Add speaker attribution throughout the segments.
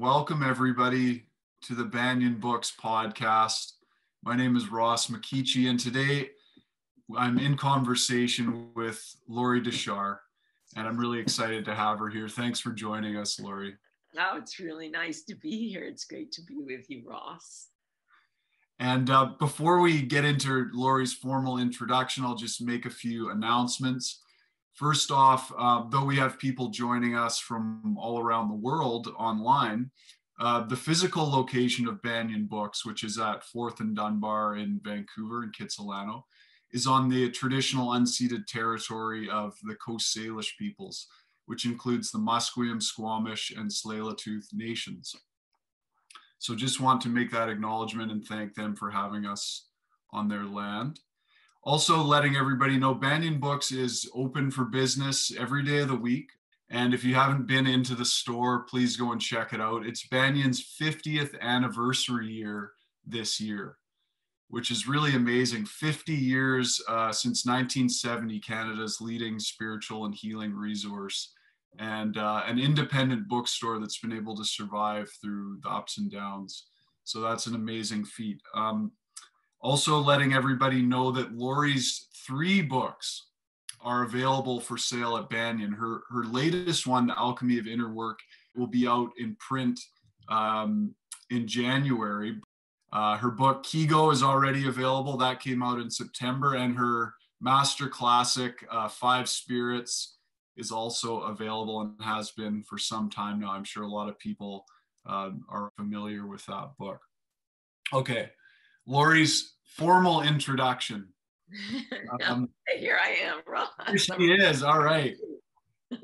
Speaker 1: welcome everybody to the Banyen Books podcast. My name is Ross McKeechee, and today I'm in conversation with Lorie Dechar, and I'm really excited to have her here. Thanks for joining us, Lorie.
Speaker 2: Oh, it's really nice to be here. It's great to be with you, Ross.
Speaker 1: And before we get into Lorie's formal introduction, I'll just make a few announcements. First off, though we have people joining us from all around the world online, the physical location of Banyen Books, which is at 4th and Dunbar in Vancouver in Kitsilano, is on the traditional unceded territory of the Coast Salish peoples, which includes the Musqueam, Squamish, and Tsleil-Waututh nations. So just want to make that acknowledgement and thank them for having us on their land. Also letting everybody know Banyen Books is open for business every day of the week. And if you haven't been into the store, please go and check it out. It's Banyen's 50th anniversary year this year, which is really amazing. 50 years since 1970, Canada's leading spiritual and healing resource, and an independent bookstore that's been able to survive through the ups and downs. So that's an amazing feat. Also letting everybody know that Lorie's 3 books are available for sale at Banyen. Her latest one, The Alchemy of Inner Work, will be out in print in January. Her book Kigo is already available. That came out in September. And her master classic, 5 Spirits, is also available and has been for some time now. I'm sure a lot of people are familiar with that book. Okay, Lorie's formal introduction.
Speaker 2: Here I am, Ross.
Speaker 1: Here she is. All right.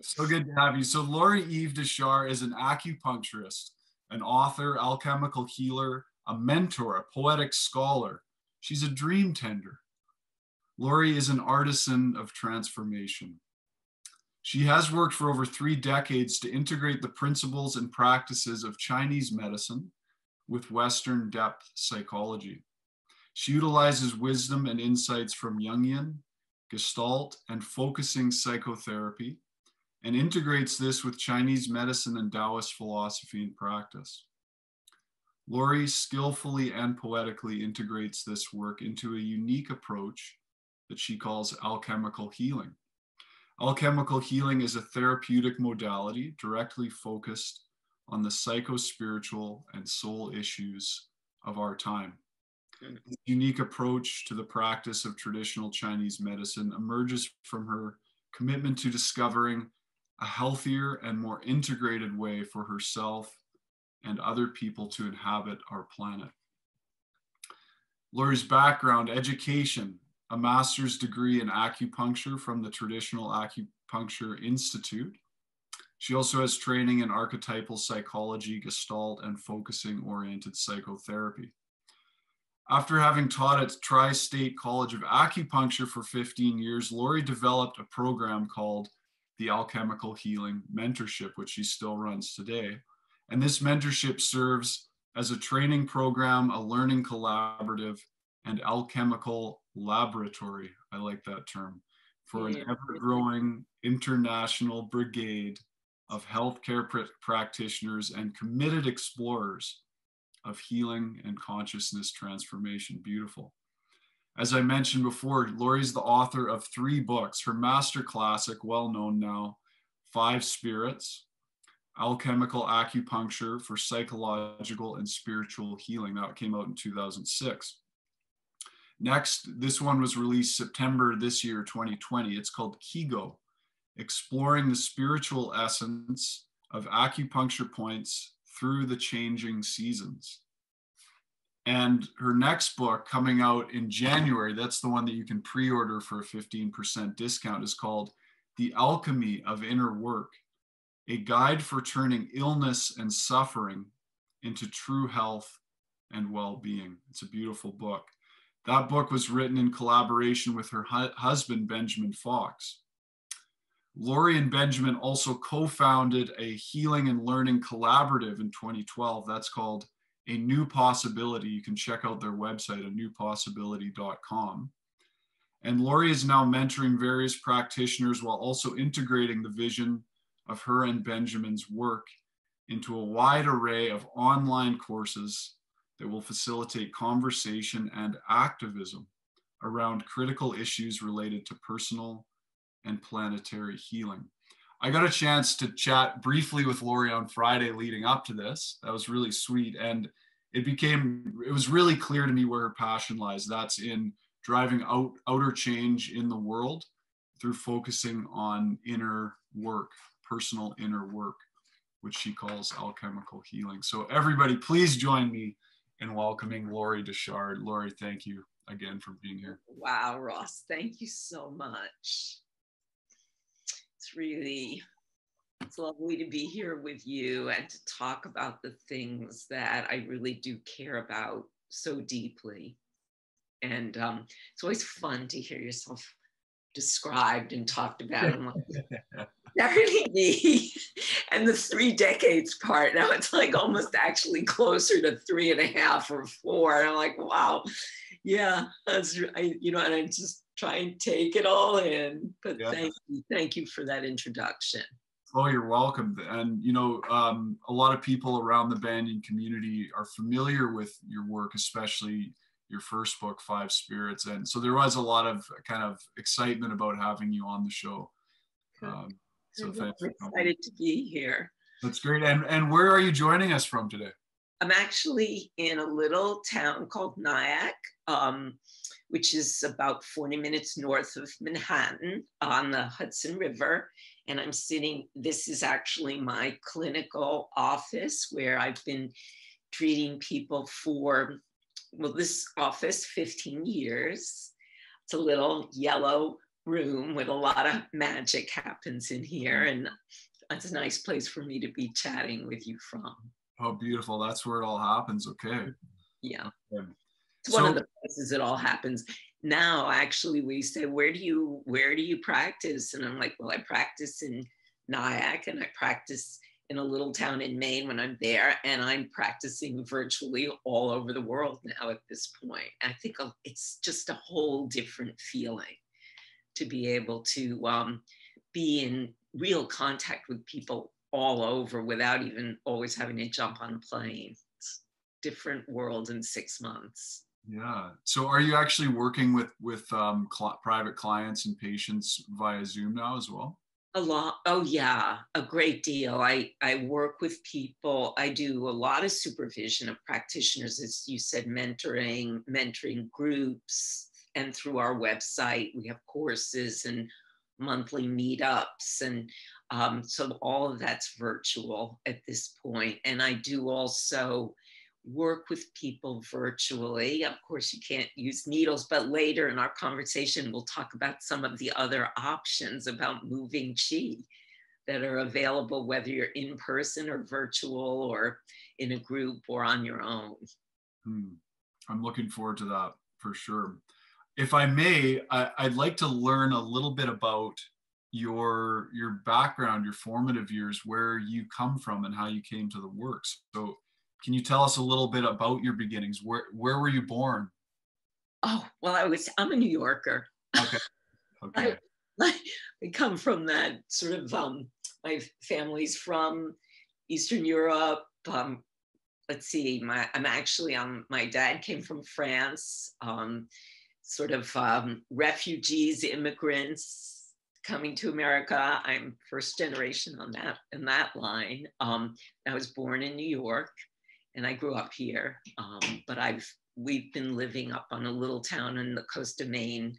Speaker 1: So good to have you. So Lorie Dechar is an acupuncturist, an author, alchemical healer, a mentor, a poetic scholar. She's a dream tender. Lorie is an artisan of transformation. She has worked for over 3 decades to integrate the principles and practices of Chinese medicine with Western depth psychology. She utilizes wisdom and insights from Jungian, Gestalt, and focusing psychotherapy, and integrates this with Chinese medicine and Taoist philosophy and practice. Lorie skillfully and poetically integrates this work into a unique approach that she calls alchemical healing. Alchemical healing is a therapeutic modality directly focused on the psycho-spiritual and soul issues of our time. This unique approach to the practice of traditional Chinese medicine emerges from her commitment to discovering a healthier and more integrated way for herself and other people to inhabit our planet. Lorie's background: education, a master's degree in acupuncture from the Traditional Acupuncture Institute. She also has training in archetypal psychology, Gestalt, and focusing-oriented psychotherapy. After having taught at Tri-State College of Acupuncture for 15 years, Lorie developed a program called the Alchemical Healing Mentorship, which she still runs today. And this mentorship serves as a training program, a learning collaborative, and alchemical laboratory, I like that term, for an ever-growing international brigade of healthcare practitioners and committed explorers of healing and consciousness transformation. Beautiful. As I mentioned before, Lorie's the author of 3 books. Her master classic, well known now, 5 Spirits, Alchemical Acupuncture for Psychological and Spiritual Healing. That came out in 2006. Next, this one was released September this year, 2020. It's called Kigo, Exploring the Spiritual Essence of Acupuncture Points Through the Changing Seasons. And her next book, coming out in January, that's the one that you can pre-order for a 15% discount, is called The Alchemy of Inner Work, a guide for turning illness and suffering into true health and well-being. It's a beautiful book. That book was written in collaboration with her husband, Benjamin Fox. Lorie and Benjamin also co-founded a healing and learning collaborative in 2012. That's called A New Possibility. You can check out their website, anewpossibility.com. And Lorie is now mentoring various practitioners while also integrating the vision of her and Benjamin's work into a wide array of online courses that will facilitate conversation and activism around critical issues related to personal and planetary healing. I got a chance to chat briefly with Lorie on Friday leading up to this. That was really sweet. And it was really clear to me where her passion lies. That's in driving outer change in the world through focusing on inner work, personal inner work, which she calls alchemical healing. So everybody, please join me in welcoming Lorie Dechar. Lorie, thank you again for being here.
Speaker 2: Wow, Ross, thank you so much. It's lovely to be here with you and to talk about the things that I really do care about so deeply. And it's always fun to hear yourself described and talked about. I'm like, that really me. And the 3 decades part, now it's like almost actually closer to 3.5 or 4. And I'm like, wow, yeah, that's, and I just try and take it all in. But yeah. Thank you for that introduction.
Speaker 1: Oh, you're welcome. And, a lot of people around the Banyen community are familiar with your work, especially your first book, 5 Spirits. And so there was a lot of kind of excitement about having you on the show. So thanks.
Speaker 2: I'm excited to be here.
Speaker 1: That's great. And where are you joining us from today?
Speaker 2: I'm actually in a little town called Nyack, which is about 40 minutes north of Manhattan on the Hudson River. And this is actually my clinical office where I've been treating people for, this office, 15 years. It's a little yellow room with a lot of magic happens in here. And it's a nice place for me to be chatting with you from.
Speaker 1: Oh, beautiful. That's where it all happens. Okay.
Speaker 2: Yeah. It's one of the places it all happens. Now, actually, we say, where do you practice? And I'm like, well, I practice in Nyack and I practice in a little town in Maine when I'm there. And I'm practicing virtually all over the world now at this point. I think it's just a whole different feeling to be able to be in real contact with people all over without even always having to jump on a plane. It's a different world in 6 months.
Speaker 1: Yeah. So are you actually working with private clients and patients via Zoom now as well?
Speaker 2: A lot. Oh yeah, a great deal. I work with people. I do a lot of supervision of practitioners, as you said, mentoring groups, and through our website, we have courses and monthly meetups. And so all of that's virtual at this point. And I do also work with people virtually. Of course, you can't use needles, but later in our conversation, we'll talk about some of the other options about moving chi that are available, whether you're in person or virtual or in a group or on your own.
Speaker 1: I'm looking forward to that for sure. If I may, I'd like to learn a little bit about your background, your formative years, where you come from and how you came to the work. So can you tell us a little bit about your beginnings? Where were you born?
Speaker 2: Oh, well, I'm a New Yorker.
Speaker 1: Okay.
Speaker 2: I come from that sort of, my family's from Eastern Europe. Let's see, my dad came from France, sort of refugees, immigrants coming to America. I'm first generation in that line. I was born in New York and I grew up here, but we've been living up on a little town in the coast of Maine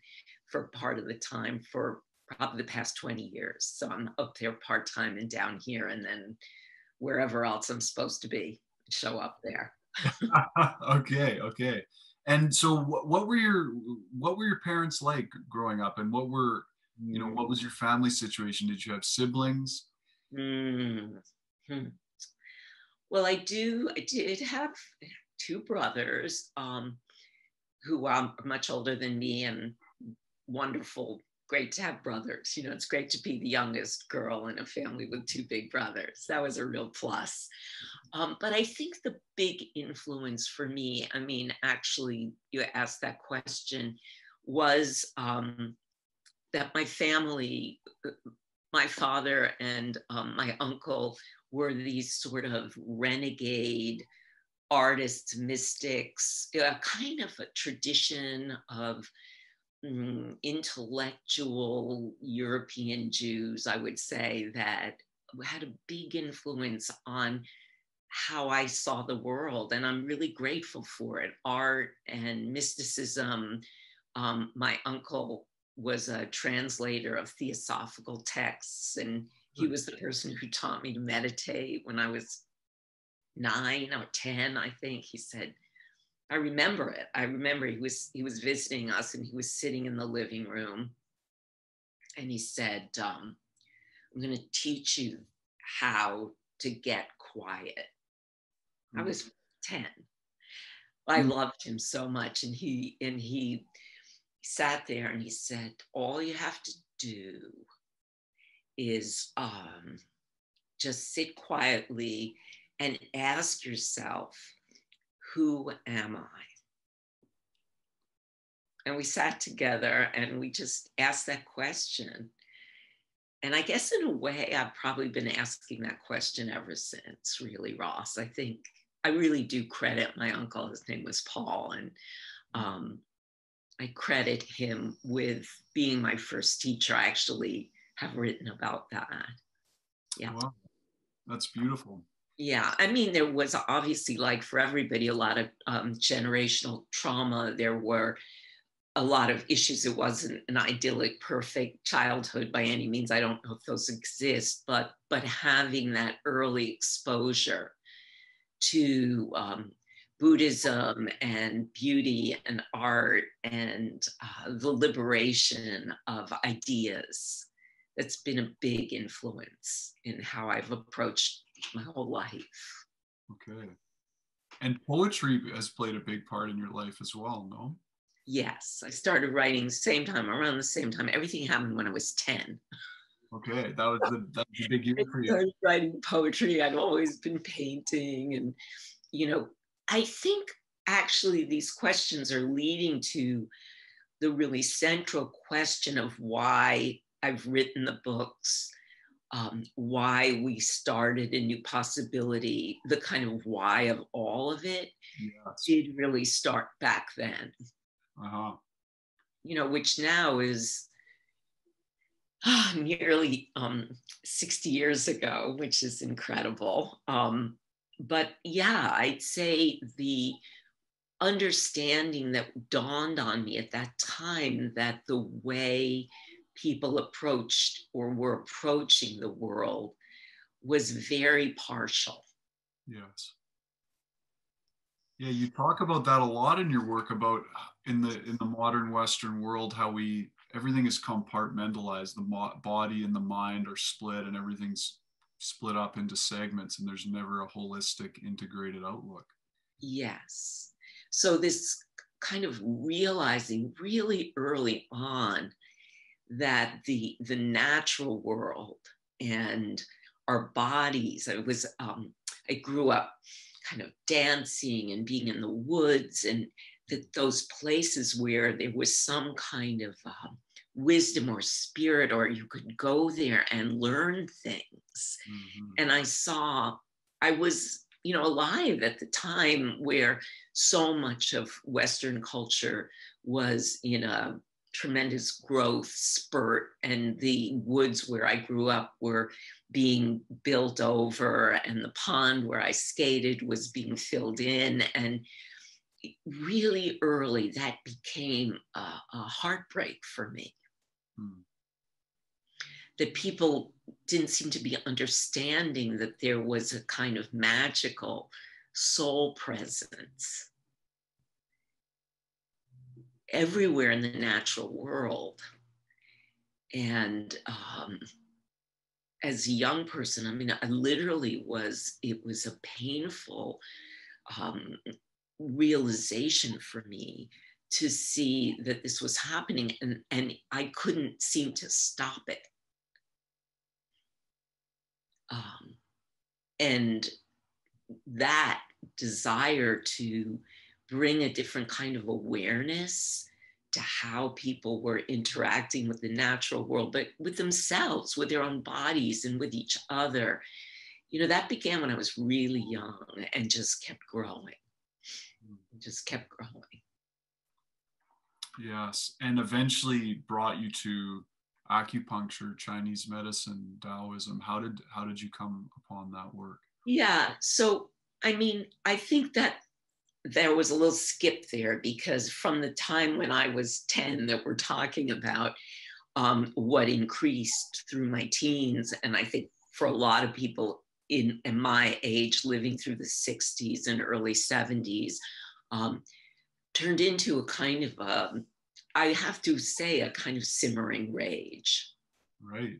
Speaker 2: for part of the time for probably the past 20 years. So I'm up there part-time and down here, and then wherever else I'm supposed to be, show up there.
Speaker 1: Okay. And so what were your parents like growing up, and what was your family situation? Did you have siblings?
Speaker 2: Well, I did have 2 brothers who are much older than me, and wonderful, great to have brothers. It's great to be the youngest girl in a family with 2 big brothers. That was a real plus. But I think the big influence for me, actually, you asked that question, was that my family, my father and my uncle were these sort of renegade artists, mystics, a kind of a tradition of intellectual European Jews, I would say, that had a big influence on how I saw the world. And I'm really grateful for it. Art and mysticism. My uncle was a translator of theosophical texts, and he was the person who taught me to meditate when I was 9 or 10, I think. He said, I remember it. I remember he was visiting us, and he was sitting in the living room, and he said, I'm going to teach you how to get quiet. I was 10. I loved him so much, and he sat there and he said, all you have to do is just sit quietly and ask yourself, who am I? And we sat together and we just asked that question. And I guess in a way, I've probably been asking that question ever since, really, Ross. I think I really do credit my uncle. His name was Paul. And I credit him with being my first teacher. I actually have written about that. Yeah.
Speaker 1: Wow. That's beautiful.
Speaker 2: Yeah, I mean, there was obviously, like for everybody, a lot of generational trauma. There were a lot of issues. It wasn't an idyllic, perfect childhood by any means. I don't know if those exist, but having that early exposure to Buddhism and beauty and art and the liberation of ideas, that's been a big influence in how I've approached my whole life.
Speaker 1: Okay. And poetry has played a big part in your life as well, no?
Speaker 2: Yes, I started writing around the same time. Everything happened when I was 10.
Speaker 1: Okay, that was a big year for you.
Speaker 2: I started writing poetry. I'd always been painting, and I think actually these questions are leading to the really central question of why I've written the books, why we started A New Possibility, the kind of why of all of it. Yes. Did really start back then. Which now is nearly 60 years ago, which is incredible. But yeah, I'd say the understanding that dawned on me at that time, that the way people approached or were approaching the world was very partial.
Speaker 1: Yes. Yeah, you talk about that a lot in your work, about in the modern Western world, how everything is compartmentalized. The body and the mind are split, and everything's split up into segments, and there's never a holistic, integrated outlook. Yes.
Speaker 2: So this kind of realizing really early on that the natural world and our bodies, I grew up kind of dancing and being in the woods, and that those places where there was some kind of wisdom or spirit, or you could go there and learn things. Mm-hmm. And I was, alive at the time where so much of Western culture was in a tremendous growth spurt, and the woods where I grew up were being built over, and the pond where I skated was being filled in. And really early, that became a heartbreak for me. That people didn't seem to be understanding that there was a kind of magical soul presence everywhere in the natural world. And as a young person, I literally it was a painful realization for me to see that this was happening, and I couldn't seem to stop it. And that desire to bring a different kind of awareness to how people were interacting with the natural world, but with themselves, with their own bodies, and with each other, that began when I was really young and just kept growing. Just kept growing.
Speaker 1: Yes, and eventually brought you to acupuncture, Chinese medicine, Taoism. How did you come upon that work?
Speaker 2: Yeah. So, I mean, I think that there was a little skip there, because from the time when I was 10 that we're talking about, what increased through my teens, and I think for a lot of people in my age, living through the 60s and early 70s, turned into a kind of, I have to say, a kind of simmering rage.
Speaker 1: Right.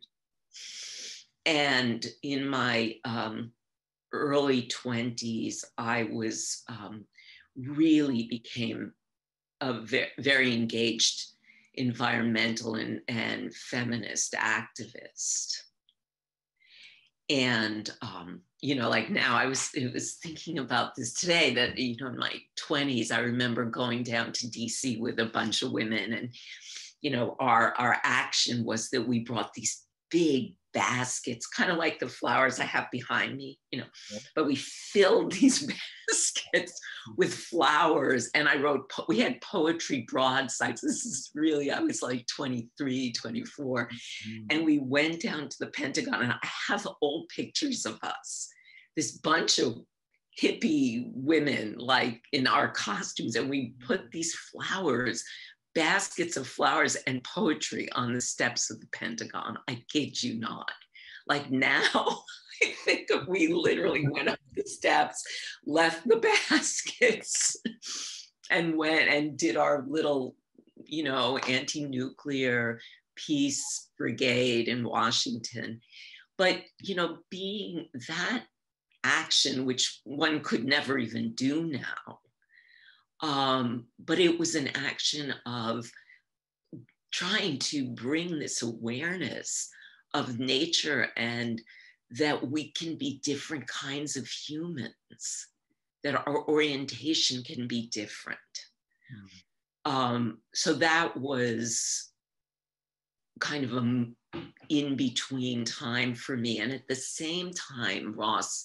Speaker 2: And in my early 20s, I was really became a very engaged environmental and feminist activist. And like now, I was thinking about this today, that in my 20s, I remember going down to DC with a bunch of women, and our action was that we brought these big baskets, kind of like the flowers I have behind me, but we filled these baskets with flowers, and we had poetry broadsides. This is really, I was like 23, 24. And we went down to the Pentagon, and I have old pictures of us, this bunch of hippie women, like in our costumes, and we put these flowers, baskets of flowers and poetry on the steps of the Pentagon. I kid you not. Like now, I think we literally went up the steps, left the baskets, and went and did our little, anti-nuclear peace brigade in Washington. But, being that action, which one could never even do now, but it was an action of trying to bring this awareness of nature, and that we can be different kinds of humans, that our orientation can be different. So that was kind of an in-between time for me. And at the same time, Ross,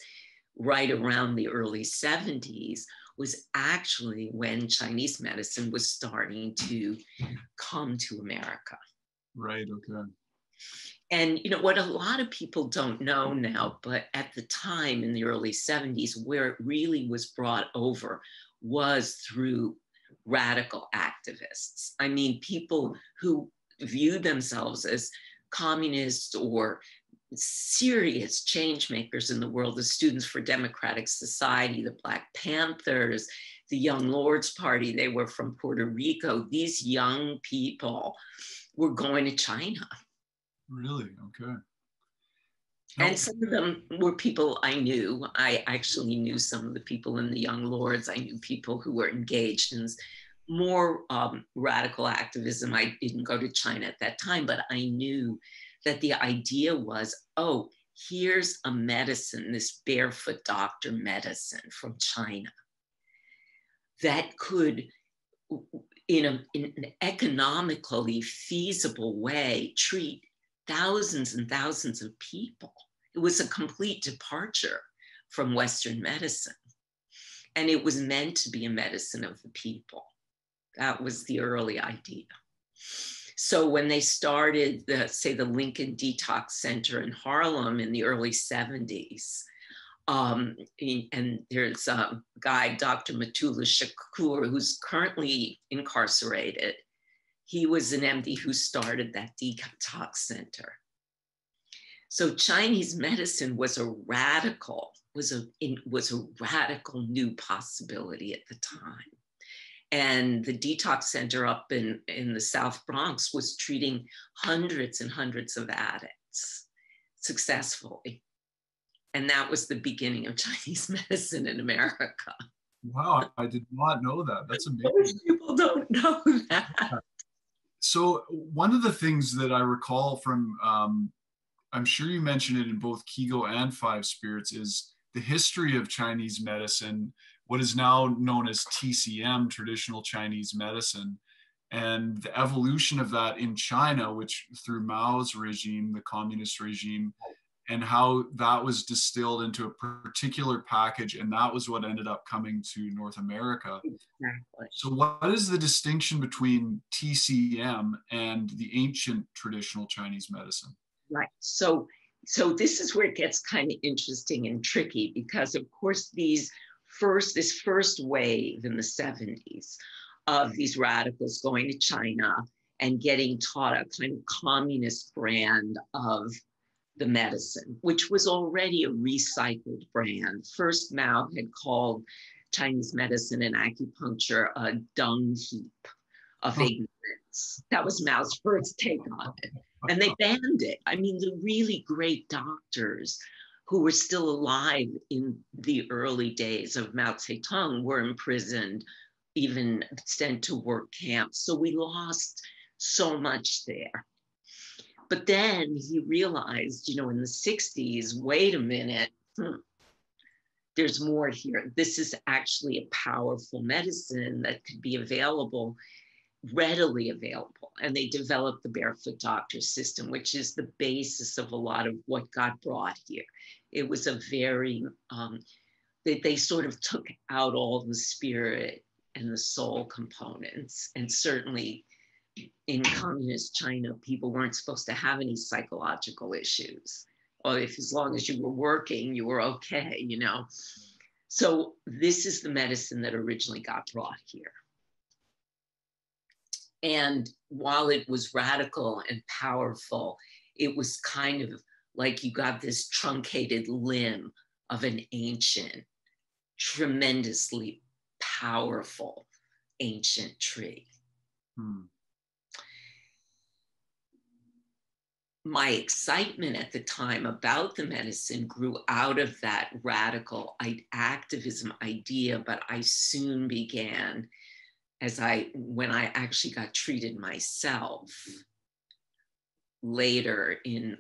Speaker 2: right around the early 70s, was actually when Chinese medicine was starting to come to America.
Speaker 1: Right, okay.
Speaker 2: And what a lot of people don't know now, but at the time in the early 70s, where it really was brought over was through radical activists. I mean, people who viewed themselves as communists or serious change makers in the world, the Students for Democratic Society, the Black Panthers, the Young Lords Party. They were from Puerto Rico. These young people were going to China.
Speaker 1: Really? Okay.
Speaker 2: And some of them were people I knew. I actually knew some of the people in the Young Lords. I knew people who were engaged in more radical activism. I didn't go to China at that time, but I knew that the idea was, oh, here's a medicine, this Barefoot doctor medicine from China, that could, in an economically feasible way, treat thousands and thousands of people. It was a complete departure from Western medicine. And it was meant to be a medicine of the people. That was the early idea. So when they started, the Lincoln Detox Center in Harlem in the early 70s, and there's a guy, Dr. Matula Shakur, who's currently incarcerated. He was an MD who started that detox center. So Chinese medicine was a radical new possibility at the time. And the detox center up in the South Bronx was treating hundreds and hundreds of addicts successfully. And that was the beginning of Chinese medicine in America.
Speaker 1: Wow, I did not know that. That's amazing.
Speaker 2: Most people don't know that.
Speaker 1: So one of the things that I recall from, I'm sure you mentioned it in both Kigo and Five Spirits, is the history of Chinese medicine, what is now known as TCM, traditional Chinese medicine, and the evolution of that in China, which through Mao's regime, the communist regime, and how that was distilled into a particular package, and that was what ended up coming to North America.
Speaker 2: Exactly.
Speaker 1: So what is the distinction between TCM and the ancient traditional Chinese medicine?
Speaker 2: Right. So this is where it gets kind of interesting and tricky, because of course this first wave in the 70s of these radicals going to China and getting taught a kind of communist brand of the medicine, which was already a recycled brand. First, Mao had called Chinese medicine and acupuncture a dung heap of ignorance. That was Mao's first take on it. And they banned it. I mean, the really great doctors who were still alive in the early days of Mao Zedong were imprisoned, even sent to work camps. So we lost so much there. But then he realized, in the 60s, wait a minute, there's more here. This is actually a powerful medicine that could be readily available. And they developed the Barefoot doctor system, which is the basis of a lot of what got brought here. It was a very, they sort of took out all the spirit and the soul components. And certainly in communist China, people weren't supposed to have any psychological issues. Or as long as you were working, you were okay, So this is the medicine that originally got brought here. And while it was radical and powerful, it was kind of like you got this truncated limb of an ancient, tremendously powerful ancient tree. My excitement at the time about the medicine grew out of that radical activism idea, but I soon began, when I actually got treated myself later in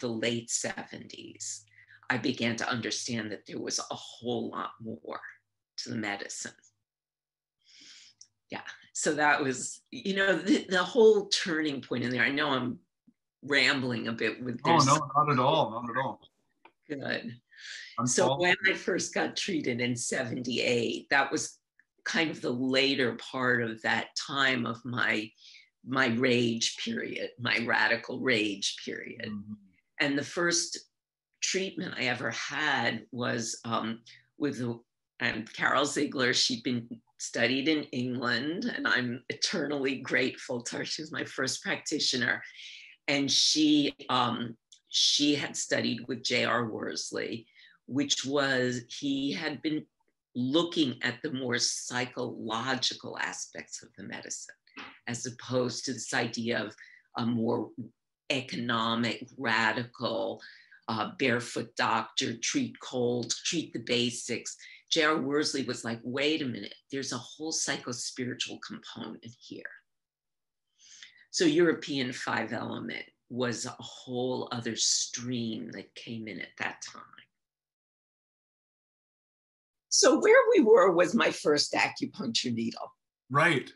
Speaker 2: the late 70s, I began to understand that there was a whole lot more to the medicine. Yeah, so that was, the whole turning point in there. I know I'm rambling a bit with this.
Speaker 1: Oh, no, not at all, not at all.
Speaker 2: Good. So when I first got treated in 78, that was kind of the later part of that time of my rage period, my radical rage period. Mm-hmm. And the first treatment I ever had was with Carol Ziegler. She'd been studied in England, and I'm eternally grateful to her. She was my first practitioner. And she had studied with J.R. Worsley, he had been looking at the more psychological aspects of the medicine, as opposed to this idea of a more economic, radical, barefoot doctor, treat cold, treat the basics. J.R. Worsley was like, wait a minute, there's a whole psychospiritual component here. So European 5-element was a whole other stream that came in at that time. So where we were was my first acupuncture needle.
Speaker 1: Right.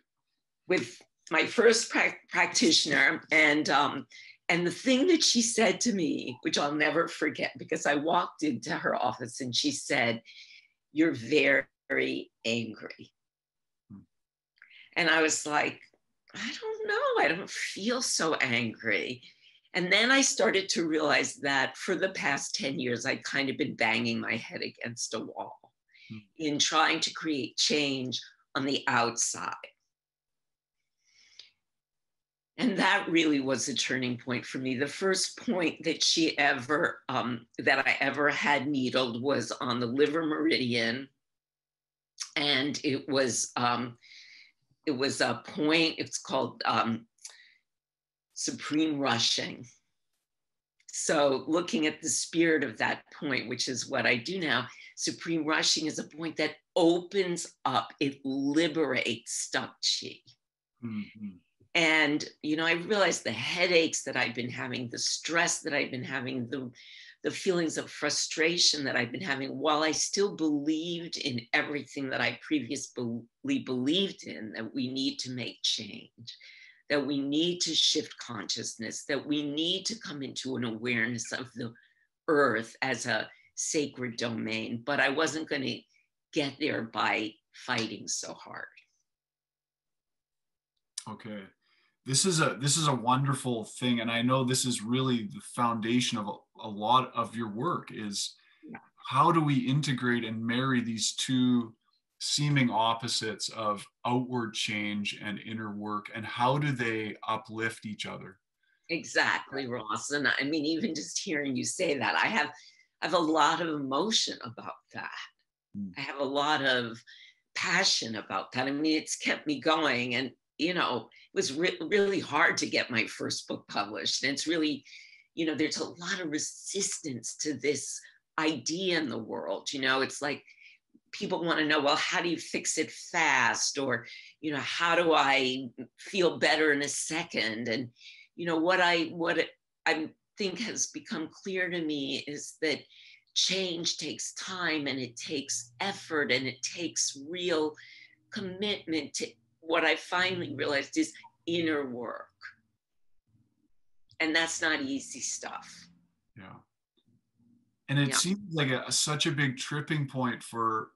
Speaker 2: With my first practitioner. And the thing that she said to me, which I'll never forget, because I walked into her office and she said, "You're very, very angry." And I was like, I don't know, I don't feel so angry. And then I started to realize that for the past 10 years, I'd kind of been banging my head against a wall in trying to create change on the outside. And that really was a turning point for me. The first point that that I ever had needled was on the liver meridian. And it was a point, it's called supreme rushing. So looking at the spirit of that point, which is what I do now, supreme rushing is a point that opens up, it liberates stuck chi. Mm-hmm. And, I realized the headaches that I've been having, the stress that I've been having, the feelings of frustration that I've been having, while I still believed in everything that I previously believed in, that we need to make change, that we need to shift consciousness, that we need to come into an awareness of the earth as a sacred domain, but I wasn't going to get there by fighting so hard.
Speaker 1: Okay. This is a wonderful thing. And I know this is really the foundation of a lot of your work is how do we integrate and marry these two seeming opposites of outward change and inner work, and how do they uplift each other?
Speaker 2: Exactly, Ross. And I mean, even just hearing you say that, I have a lot of emotion about that. I have a lot of passion about that. I mean, it's kept me going. And, it was really hard to get my first book published. And it's really, there's a lot of resistance to this idea in the world. It's like people want to know, well, how do you fix it fast? Or, how do I feel better in a second? And, what I think has become clear to me is that change takes time, and it takes effort, and it takes real commitment to what I finally realized is inner work. And that's not easy stuff.
Speaker 1: Yeah. And it seems like such a big tripping point for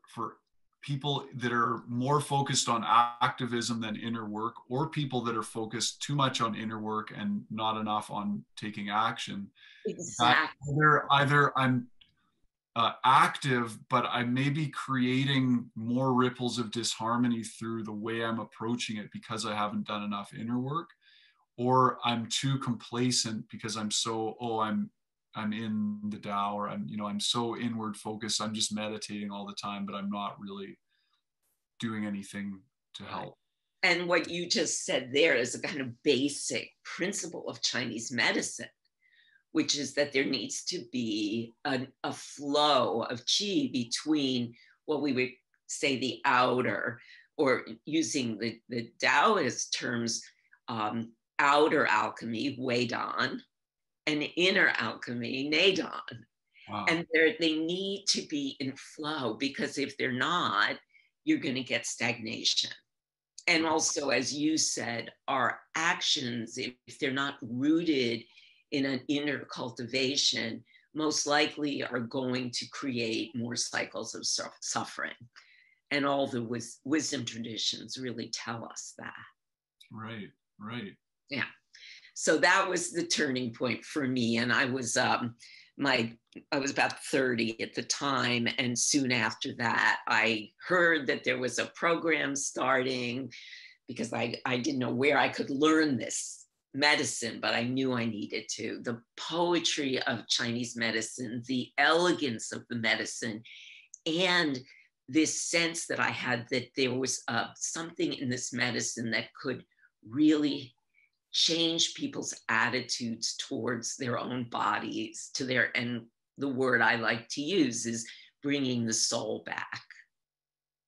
Speaker 1: people that are more focused on activism than inner work, or people that are focused too much on inner work and not enough on taking action.
Speaker 2: Exactly.
Speaker 1: Either I'm active, but I may be creating more ripples of disharmony through the way I'm approaching it because I haven't done enough inner work, or I'm too complacent because I'm so, I'm in the Tao, or I'm so inward focused. I'm just meditating all the time, but I'm not really doing anything to help.
Speaker 2: And what you just said there is a kind of basic principle of Chinese medicine, which is that there needs to be a flow of qi between what we would say the outer, or using the Taoist terms, outer alchemy, Wei Dan, and inner alchemy, Neidan. Wow. And they need to be in flow, because if they're not, you're going to get stagnation. And also, as you said, our actions, if they're not rooted in an inner cultivation, most likely are going to create more cycles of suffering. And all the wisdom traditions really tell us that.
Speaker 1: Right.
Speaker 2: Yeah. So that was the turning point for me. And I was I was about 30 at the time. And soon after that, I heard that there was a program starting, because I didn't know where I could learn this medicine, but I knew I needed to. The poetry of Chinese medicine, the elegance of the medicine, and this sense that I had that there was something in this medicine that could really change people's attitudes towards their own bodies, and the word I like to use is bringing the soul back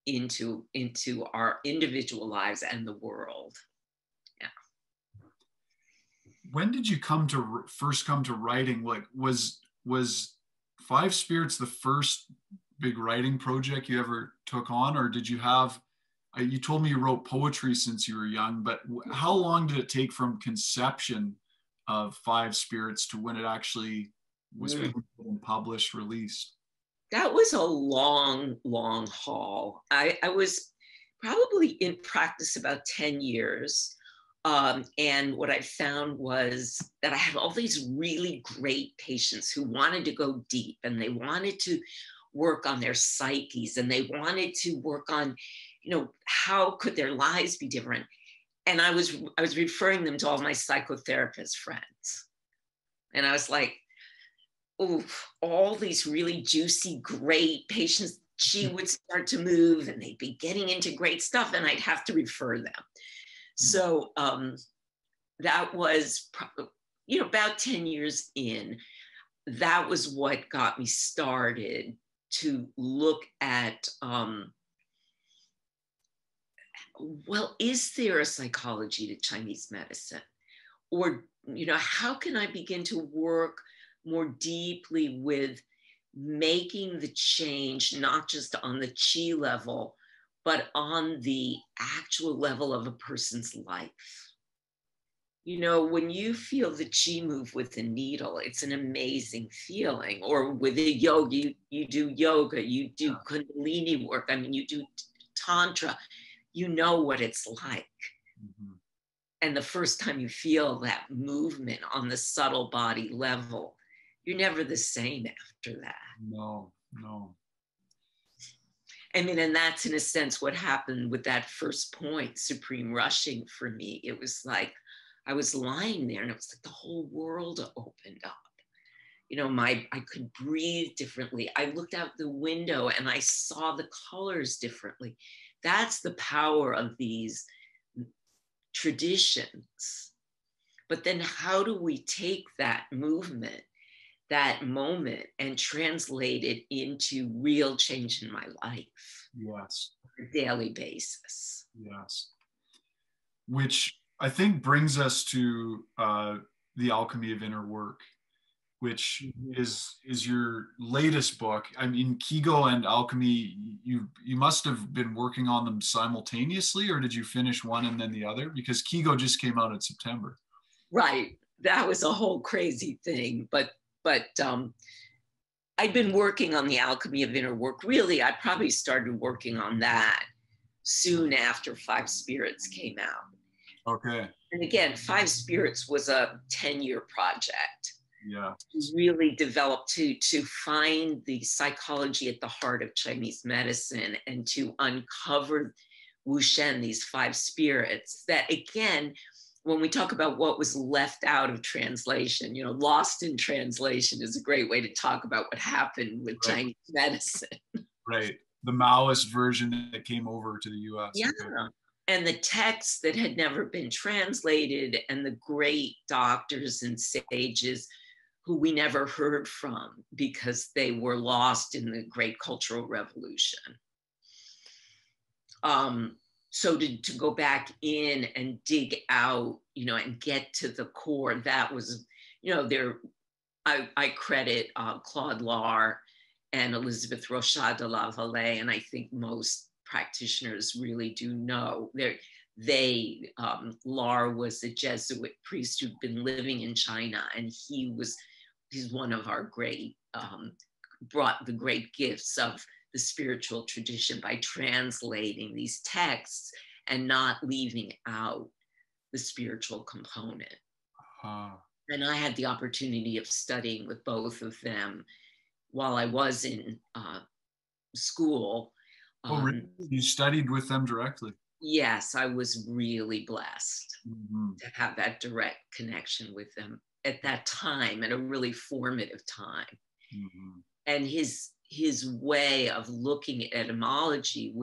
Speaker 2: into our individual lives and the world. Yeah.
Speaker 1: When did you first come to writing? Like, was Five Spirits the first big writing project you ever took on, or did you have? You told me you wrote poetry since you were young, but how long did it take from conception of Five Spirits to when it actually was published, released?
Speaker 2: That was a long, long haul. I was probably in practice about 10 years. And what I found was that I had all these really great patients who wanted to go deep, and they wanted to work on their psyches, and they wanted to work on, how could their lives be different? And I was referring them to all my psychotherapist friends. And I was like, oh, all these really juicy, great patients, she would start to move, and they'd be getting into great stuff, and I'd have to refer them. So that was, about 10 years in. That was what got me started to look at, well, is there a psychology to Chinese medicine? Or, how can I begin to work more deeply with making the change, not just on the qi level, but on the actual level of a person's life? You know, when you feel the chi move with a needle, it's an amazing feeling. Or with a yoga, you do yoga, you do kundalini work. I mean, you do tantra, you know what it's like.
Speaker 1: Mm-hmm.
Speaker 2: And the first time you feel that movement on the subtle body level, you're never the same after that.
Speaker 1: No, no.
Speaker 2: I mean, and that's in a sense what happened with that first point, supreme rushing for me. It was like I was lying there and it was like the whole world opened up. You know, I could breathe differently. I looked out the window and I saw the colors differently. That's the power of these traditions. But then how do we take that movement, that moment, and translate it into real change in my life?
Speaker 1: Yes.
Speaker 2: On a daily basis.
Speaker 1: Yes. Which I think brings us to the Alchemy of Inner Work, which is your latest book. I mean, Kigo and Alchemy, you must have been working on them simultaneously, or did you finish one and then the other? Because Kigo just came out in September.
Speaker 2: Right. That was a whole crazy thing. But I'd been working on the Alchemy of Inner Work. Really, I probably started working on that soon after Five Spirits came out.
Speaker 1: Okay.
Speaker 2: And again, Five Spirits was a 10-year project.
Speaker 1: Yeah.
Speaker 2: Really developed to find the psychology at the heart of Chinese medicine and to uncover Wuxen, these five spirits that, again, when we talk about what was left out of translation, you know, lost in translation is a great way to talk about what happened with Chinese medicine.
Speaker 1: Right. The Maoist version that came over to the US.
Speaker 2: Yeah. Okay. And the texts that had never been translated and the great doctors and sages who we never heard from because they were lost in the Great Cultural Revolution. So to go back in and dig out, you know, and get to the core, that was, you know, I credit Claude Lorie and Elizabeth Rochat de la Vallée, and I think most practitioners really do know. Lorie was a Jesuit priest who'd been living in China, and he's one of our great, brought the great gifts of the spiritual tradition by translating these texts and not leaving out the spiritual component. And I had the opportunity of studying with both of them while I was in school.
Speaker 1: Really? You studied with them directly?
Speaker 2: Yes, I was really blessed to have that direct connection with them at that time, at a really formative time. And his way of looking at etymology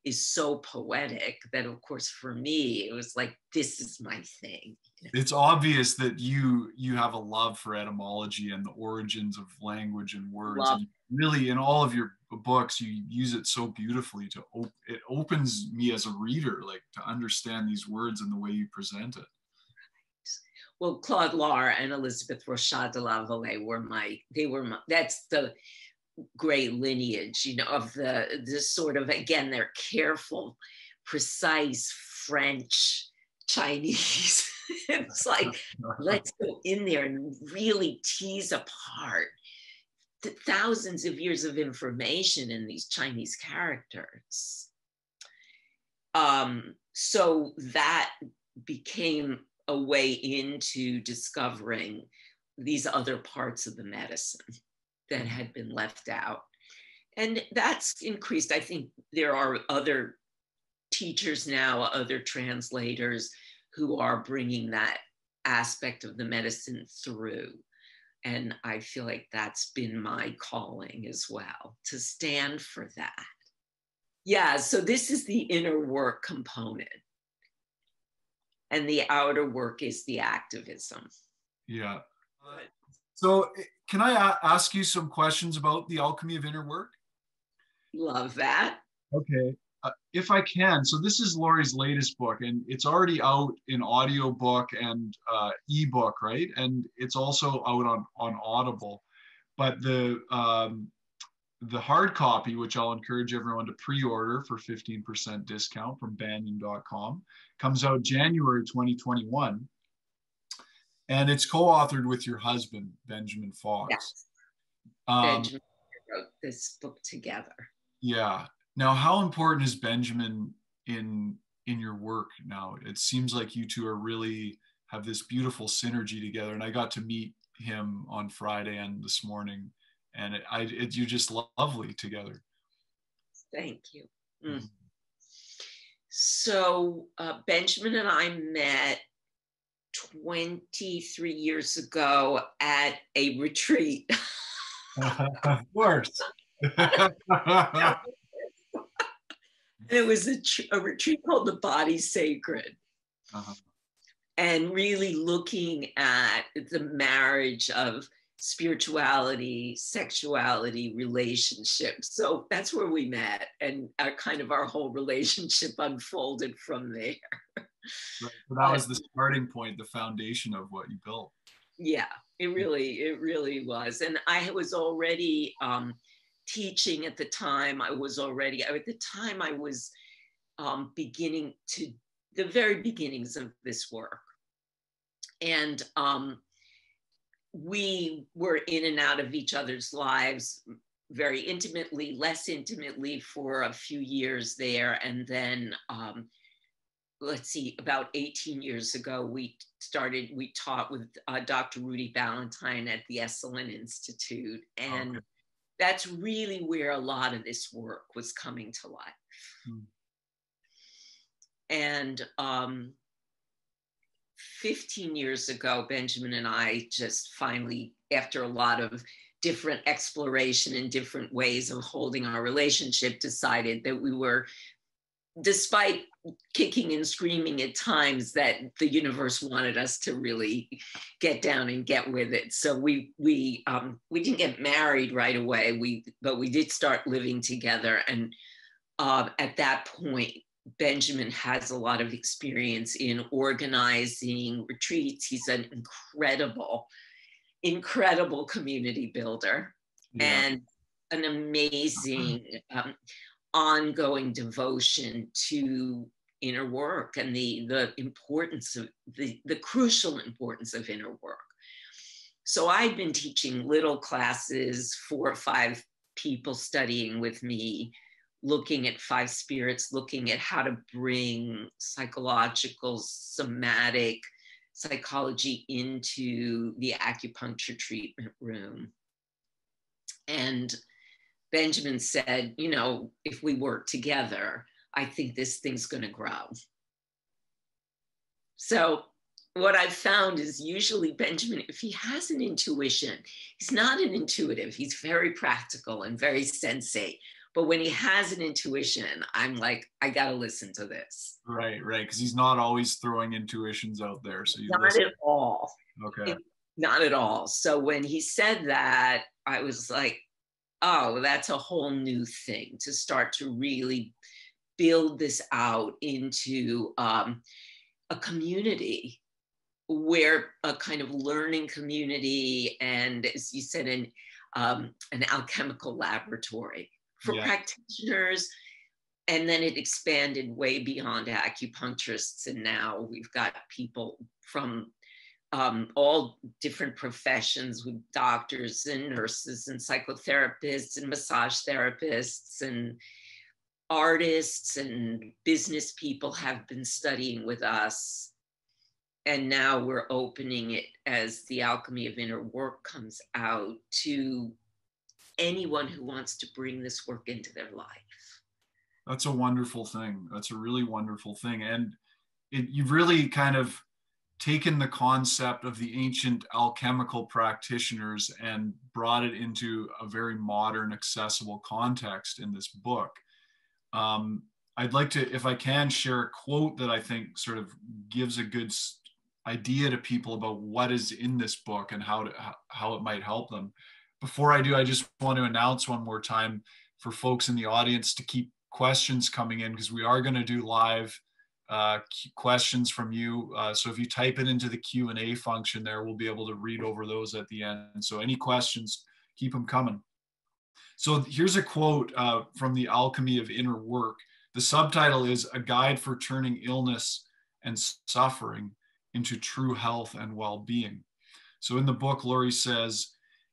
Speaker 2: is so poetic that, of course, for me, it was like, this is my thing.
Speaker 1: It's obvious that you have a love for etymology and the origins of language and words. And really, in all of your books, you use it so beautifully it opens me as a reader, like, to understand these words and the way you present it.
Speaker 2: Well, Claude Lorie and Elizabeth Rochat de la Vallée that's the great lineage, you know, of the sort of, again, they're careful, precise French, Chinese. It's like, let's go in there and really tease apart the thousands of years of information in these Chinese characters. So that became a way into discovering these other parts of the medicine that had been left out. And that's increased. I think there are other teachers now, other translators who are bringing that aspect of the medicine through. And I feel like that's been my calling as well, to stand for that. Yeah, so this is the inner work component. And the outer work is the activism.
Speaker 1: Yeah. So can I ask you some questions about the Alchemy of Inner Work?
Speaker 2: Love that.
Speaker 1: Okay. If I can. So this is Lorie's latest book, and it's already out in audiobook and ebook, right? And it's also out on Audible. But the hard copy, which I'll encourage everyone to pre-order for 15% discount from Banyen.com, comes out January 2021. And it's co-authored with your husband, Benjamin Fox.
Speaker 2: Yes, Benjamin wrote this book together.
Speaker 1: Yeah. Now, how important is Benjamin in your work now? It seems like you two are really have this beautiful synergy together. And I got to meet him on Friday and this morning, and you're just lovely together.
Speaker 2: Thank you. Mm. So Benjamin and I met 23 years ago at a retreat.
Speaker 1: Of course.
Speaker 2: It was a retreat called The Body Sacred. Uh-huh. And really looking at the marriage of spirituality, sexuality, relationships. So that's where we met, and our whole relationship unfolded from there.
Speaker 1: Right. So that was the starting point, the foundation of what you built.
Speaker 2: Yeah, it really was. And I was already teaching at the time. I was beginning to the very beginnings of this work. And we were in and out of each other's lives very intimately, less intimately for a few years there. And then, about 18 years ago, we taught with Dr. Rudy Ballantyne at the Esalen Institute. And that's really where a lot of this work was coming to life. And 15 years ago, Benjamin and I just finally, after a lot of different exploration and different ways of holding our relationship, decided that we were, despite kicking and screaming at times, that the universe wanted us to really get down and get with it. So we didn't get married right away, but we did start living together. And at that point, Benjamin has a lot of experience in organizing retreats. He's an incredible community builder, and an amazing ongoing devotion to inner work and the importance of the crucial importance of inner work. So I've been teaching little classes, 4 or 5 people studying with me, looking at 5 spirits, looking at how to bring psychological, somatic psychology into the acupuncture treatment room. And Benjamin said, if we work together, I think this thing's going to grow. So what I've found is usually Benjamin, if he has an intuition, he's not an intuitive, he's very practical and very sensate. But when he has an intuition, I'm like, I got to listen to this.
Speaker 1: Right. Because he's not always throwing intuitions out there. So
Speaker 2: not at all.
Speaker 1: Okay.
Speaker 2: Not at all. So when he said that, I was like, oh, that's a whole new thing to start to really build this out into a community, where a kind of learning community, and as you said, an alchemical laboratory for practitioners. And then it expanded way beyond acupuncturists. And now we've got people from all different professions, with doctors and nurses and psychotherapists and massage therapists and artists and business people have been studying with us. And now we're opening it, as the Alchemy of Inner Work comes out, to anyone who wants to bring this work into their life.
Speaker 1: That's a wonderful thing. That's a really wonderful thing. And you've really kind of taken the concept of the ancient alchemical practitioners and brought it into a very modern, accessible context in this book. I'd like to, if I can, share a quote that I think sort of gives a good idea to people about what is in this book and how it might help them. Before I do, I just want to announce one more time for folks in the audience to keep questions coming in, because we are going to do live questions from you. So if you type it into the Q&A function there, we'll be able to read over those at the end. So any questions, keep them coming. So here's a quote from the Alchemy of Inner Work. The subtitle is "A Guide for Turning Illness and Suffering into true health and well-being. So in the book, Lorie says,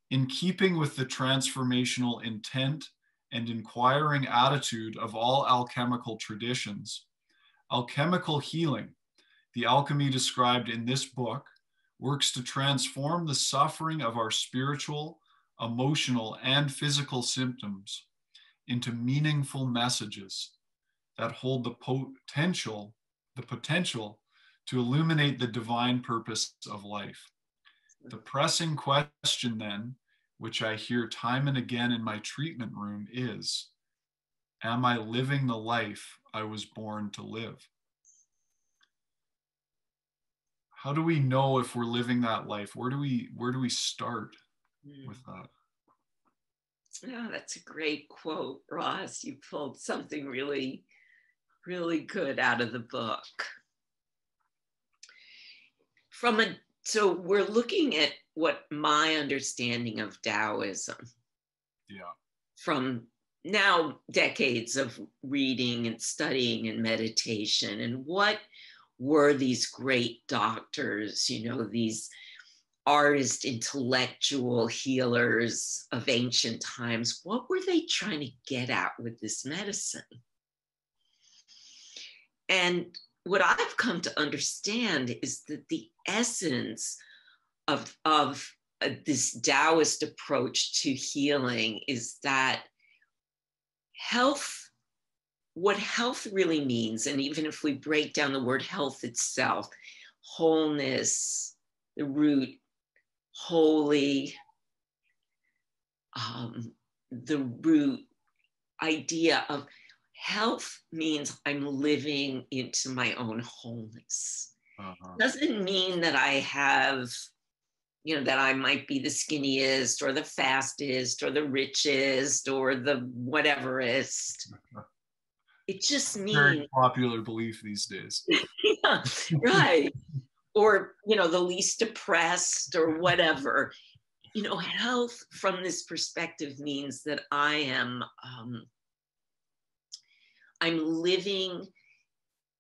Speaker 1: in keeping with the transformational intent and inquiring attitude of all alchemical traditions, alchemical healing, the alchemy described in this book, works to transform the suffering of our spiritual, emotional, and physical symptoms into meaningful messages that hold the potential to illuminate the divine purpose of life. The pressing question then, which I hear time and again in my treatment room is, am I living the life I was born to live? How do we know if we're living that life? Where do we start with that?
Speaker 2: Oh, that's a great quote, Ross. You pulled something really, really good out of the book. So we're looking at what my understanding of Taoism, from now decades of reading and studying and meditation, and what were these great doctors, these artist, intellectual healers of ancient times, what were they trying to get at with this medicine? And what I've come to understand is that the essence of this Taoist approach to healing is that what health really means, and even if we break down the word health itself, wholeness, the root, holy, the root idea of health means I'm living into my own wholeness. Doesn't mean that I have, that I might be the skinniest or the fastest or the richest or the whateverist. It just means
Speaker 1: very popular belief these days.
Speaker 2: Yeah, right. Or, the least depressed or whatever. Health from this perspective means that I'm living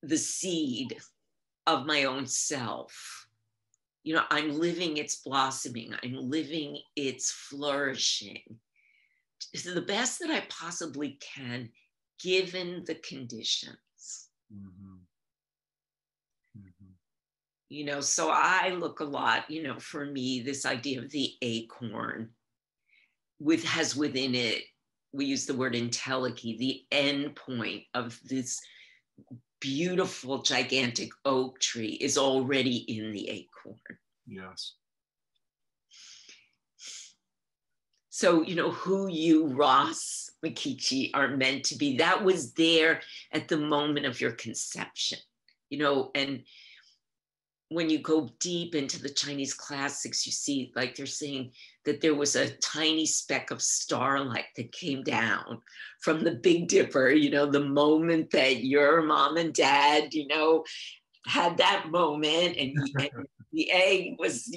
Speaker 2: the seed of my own self. I'm living its blossoming. I'm living its flourishing to the best that I possibly can, given the conditions. So I look a lot, for me, this idea of the acorn has within it, we use the word entelechy, the end point of this beautiful, gigantic oak tree is already in the acorn.
Speaker 1: Yes.
Speaker 2: So, who you, Ross Mikichi, are meant to be, that was there at the moment of your conception, and when you go deep into the Chinese classics, you see, like, they're saying that there was a tiny speck of starlight that came down from the Big Dipper, the moment that your mom and dad, had that moment, and the egg was,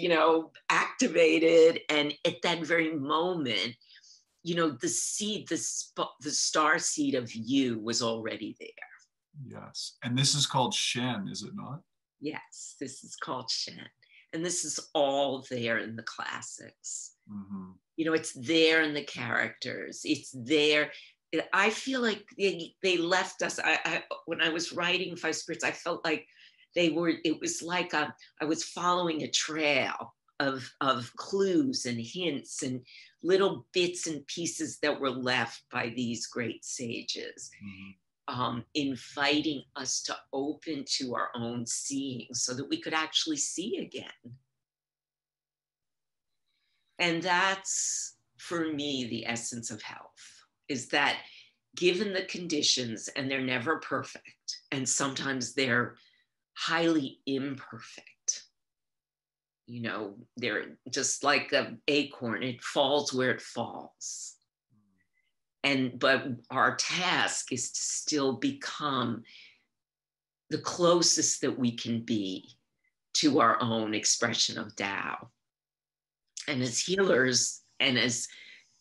Speaker 2: activated. And at that very moment, the seed, the star seed of you was already there.
Speaker 1: Yes. And this is called Shen, is it not?
Speaker 2: Yes, this is called Shen. And this is all there in the classics. It's there in the characters. It's there. I feel like they left us. When I was writing Five Spirits, I felt like it was like I was following a trail of clues and hints and little bits and pieces that were left by these great sages. Inviting us to open to our own seeing so that we could actually see again. And that's, for me, the essence of health, is that given the conditions, and they're never perfect, and sometimes they're highly imperfect, they're just like an acorn, it falls where it falls. But our task is to still become the closest that we can be to our own expression of Tao. And as healers and as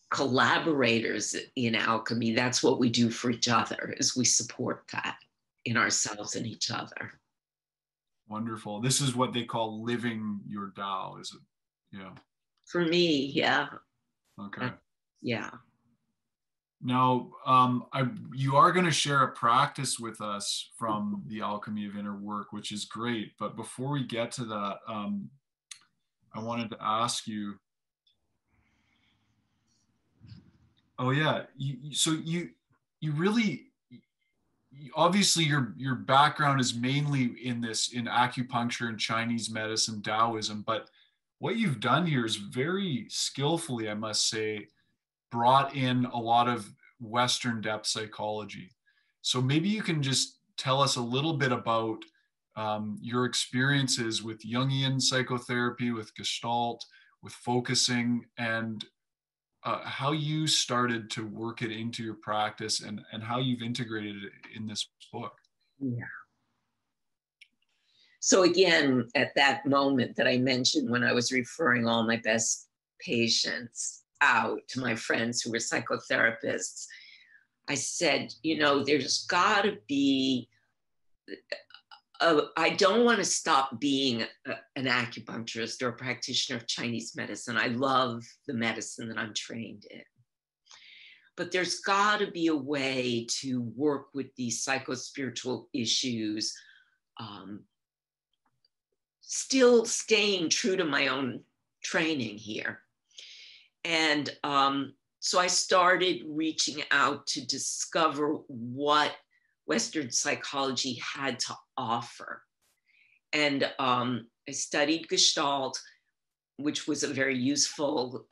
Speaker 2: collaborators in alchemy, that's what we do for each other, is we support that in ourselves and each other.
Speaker 1: Wonderful. This is what they call living your Tao, is it? Yeah.
Speaker 2: For me, yeah.
Speaker 1: Okay.
Speaker 2: Yeah.
Speaker 1: Now, you are going to share a practice with us from the Alchemy of Inner Work, which is great. But before we get to that, I wanted to ask you. Oh yeah, so you really, obviously your background is mainly in acupuncture and Chinese medicine, Taoism, but what you've done here is very skillfully, I must say, brought in a lot of Western depth psychology. So maybe you can just tell us a little bit about your experiences with Jungian psychotherapy, with Gestalt, with focusing, and how you started to work it into your practice, and how you've integrated it in this book.
Speaker 2: Yeah. So again, at that moment that I mentioned when I was referring all my best patients out to my friends who were psychotherapists, I said, there's got to be, I don't want to stop being an acupuncturist or a practitioner of Chinese medicine. I love the medicine that I'm trained in. But there's got to be a way to work with these psychospiritual issues, still staying true to my own training here. And so I started reaching out to discover what Western psychology had to offer. And I studied Gestalt, which was a very useful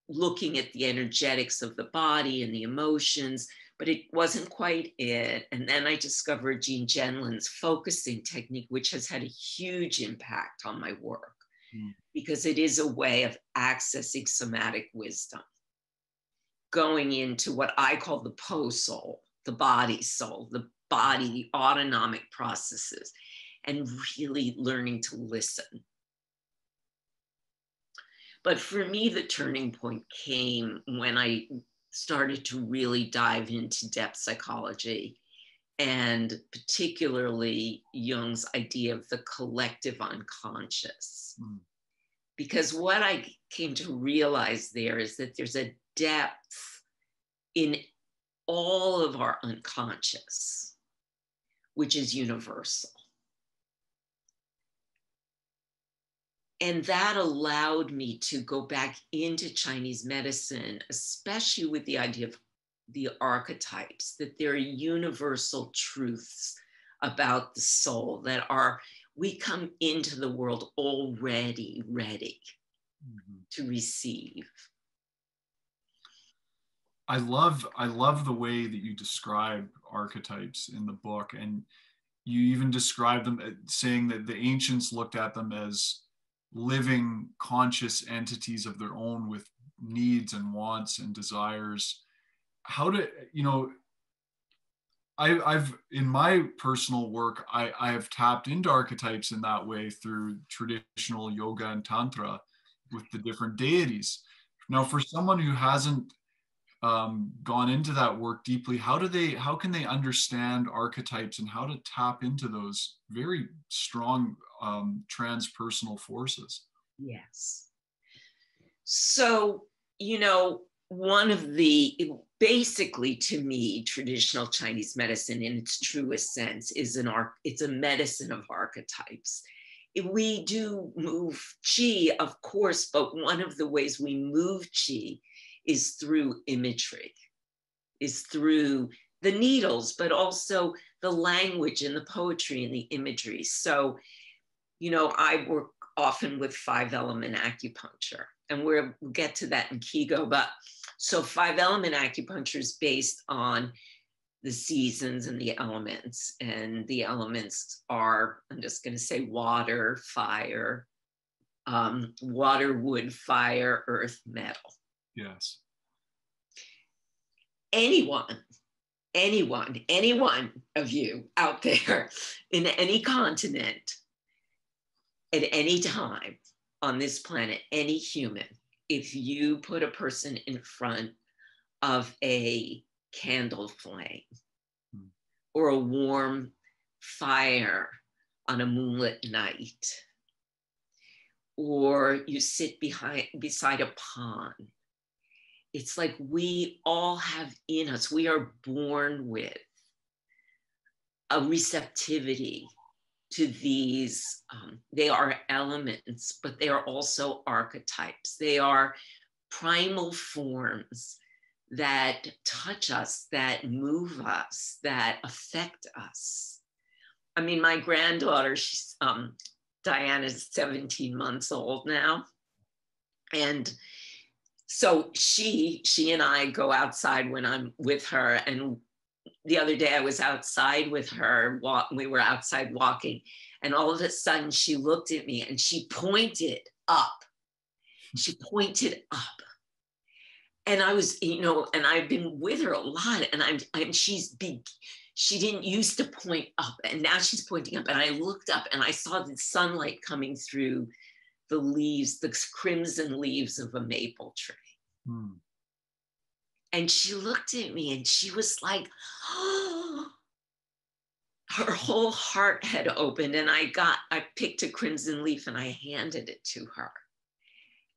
Speaker 2: looking at the energetics of the body and the emotions, but it wasn't quite it. And then I discovered Jean Genlin's focusing technique, which has had a huge impact on my work because it is a way of accessing somatic wisdom, going into what I call the po-soul, the body soul, the body, the autonomic processes, and really learning to listen. But for me, the turning point came when I started to really dive into depth psychology, and particularly Jung's idea of the collective unconscious. Because what I came to realize there is that there's a depth in all of our unconscious, which is universal. And that allowed me to go back into Chinese medicine, especially with the idea of the archetypes, that there are universal truths about the soul that we come into the world already ready to receive.
Speaker 1: I love the way that you describe archetypes in the book, and you even describe them saying that the ancients looked at them as living conscious entities of their own with needs and wants and desires. How to, I've in my personal work, I have tapped into archetypes in that way through traditional yoga and tantra with the different deities. Now, for someone who hasn't gone into that work deeply, how can they understand archetypes and how to tap into those very strong transpersonal forces?
Speaker 2: Yes. So, one of the, basically to me, traditional Chinese medicine in its truest sense is it's a medicine of archetypes. We do move qi, of course, but one of the ways we move qi is through imagery, is through the needles, but also the language and the poetry and the imagery. So, I work often with 5-element acupuncture, and we'll get to that in Kigo. But so 5-element acupuncture is based on the seasons and the elements. And the elements are, I'm just going to say water, fire, water, wood, fire, earth, metal.
Speaker 1: Yes. Anyone
Speaker 2: of you out there in any continent, at any time on this planet, any human, if you put a person in front of a candle flame or a warm fire on a moonlit night, or you sit beside a pond. It's like we all have in us, we are born with a receptivity to these. They are elements, but they are also archetypes. They are primal forms that touch us, that move us, that affect us. I mean, my granddaughter, she's Diana's 17 months old now. And so she and I go outside when I'm with her. And the other day I was outside with her, we were outside walking, and all of a sudden she looked at me and she pointed up. She pointed up. And I was, and I've been with her a lot, and she didn't used to point up, and now she's pointing up. And I looked up and I saw the sunlight coming through the leaves, the crimson leaves of a maple tree. Hmm. And she looked at me and she was like, oh, her whole heart had opened. And I picked a crimson leaf and I handed it to her.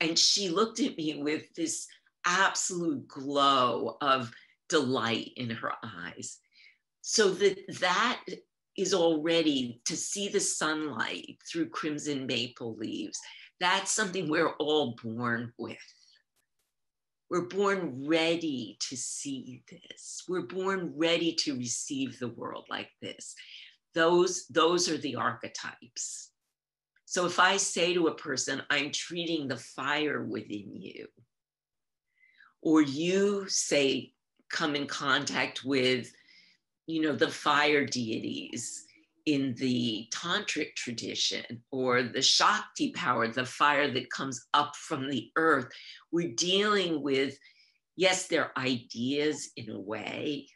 Speaker 2: And she looked at me with this absolute glow of delight in her eyes. So that is already, to see the sunlight through crimson maple leaves, that's something we're all born with. We're born ready to see this. We're born ready to receive the world like this. Those are the archetypes. So if I say to a person, I'm treating the fire within you, or you say, come in contact with, the fire deities in the tantric tradition, or the Shakti power, the fire that comes up from the earth, we're dealing with, yes, they're ideas in a way,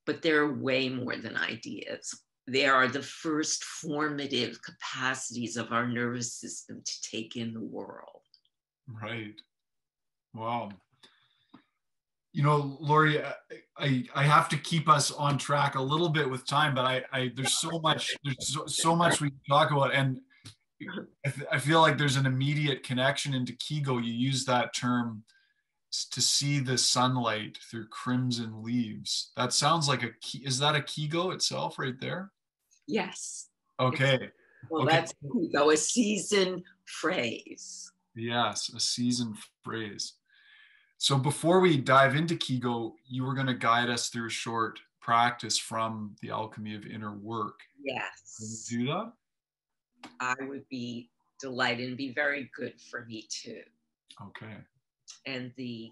Speaker 2: but they're way more than ideas. They are the first formative capacities of our nervous system to take in the world.
Speaker 1: Right. Wow. Lorie, I have to keep us on track a little bit with time, but there's so much we can talk about, and I feel like there's an immediate connection into Kigo. You use that term to see the sunlight through crimson leaves. That sounds like is that a Kigo itself right there?
Speaker 2: Yes.
Speaker 1: Okay.
Speaker 2: Well, okay. That's Kigo, a season phrase.
Speaker 1: Yes, a season phrase. So before we dive into Kigo, you were going to guide us through a short practice from the Alchemy of Inner Work.
Speaker 2: Yes.
Speaker 1: Can you do that?
Speaker 2: I would be delighted, and be very good for me too.
Speaker 1: Okay. And
Speaker 2: the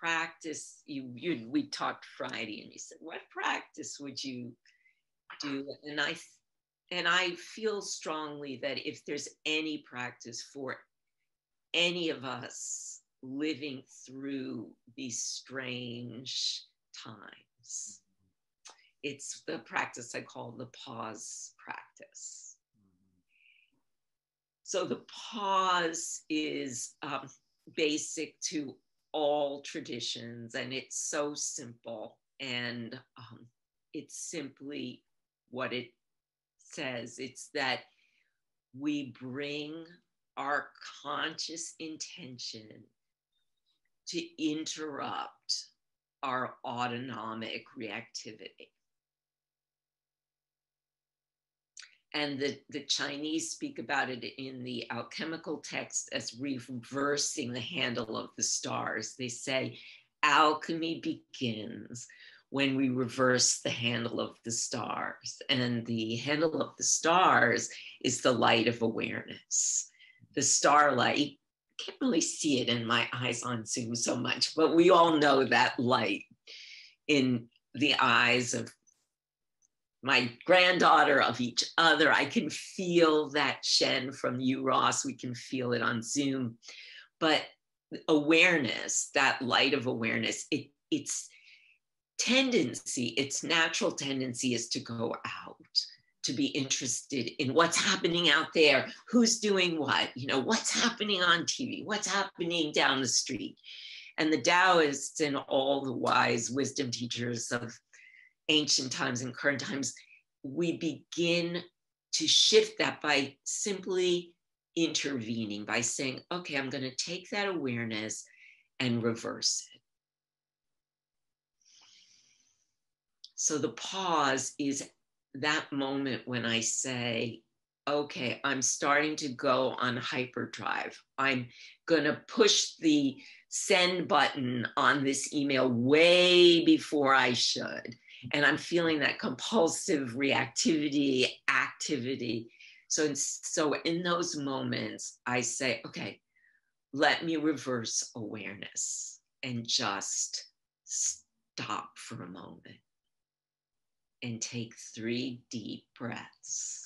Speaker 2: practice, we talked Friday, and you said, what practice would you do? And I feel strongly that if there's any practice for any of us living through these strange times, it's the practice I call the pause practice. So the pause is basic to all traditions, and it's so simple, and it's simply what it says. It's that we bring our conscious intention to interrupt our autonomic reactivity. And the Chinese speak about it in the alchemical text as reversing the handle of the stars. They say alchemy begins when we reverse the handle of the stars. And the handle of the stars is the light of awareness. The starlight, can't really see it in my eyes on Zoom so much, but we all know that light in the eyes of my granddaughter, of each other. I can feel that Shen from you, Ross. We can feel it on Zoom. But awareness, that light of awareness, its tendency, its natural tendency is to go out, to be interested in what's happening out there, who's doing what, what's happening on TV, what's happening down the street. And the Taoists and all the wise wisdom teachers of ancient times and current times, we begin to shift that by simply intervening, by saying, okay, I'm going to take that awareness and reverse it. So the pause is that moment when I say, okay, I'm starting to go on hyperdrive. I'm going to push the send button on this email way before I should. And I'm feeling that compulsive reactivity, activity. So in those moments, I say, okay, let me reverse awareness and just stop for a moment and take 3 deep breaths.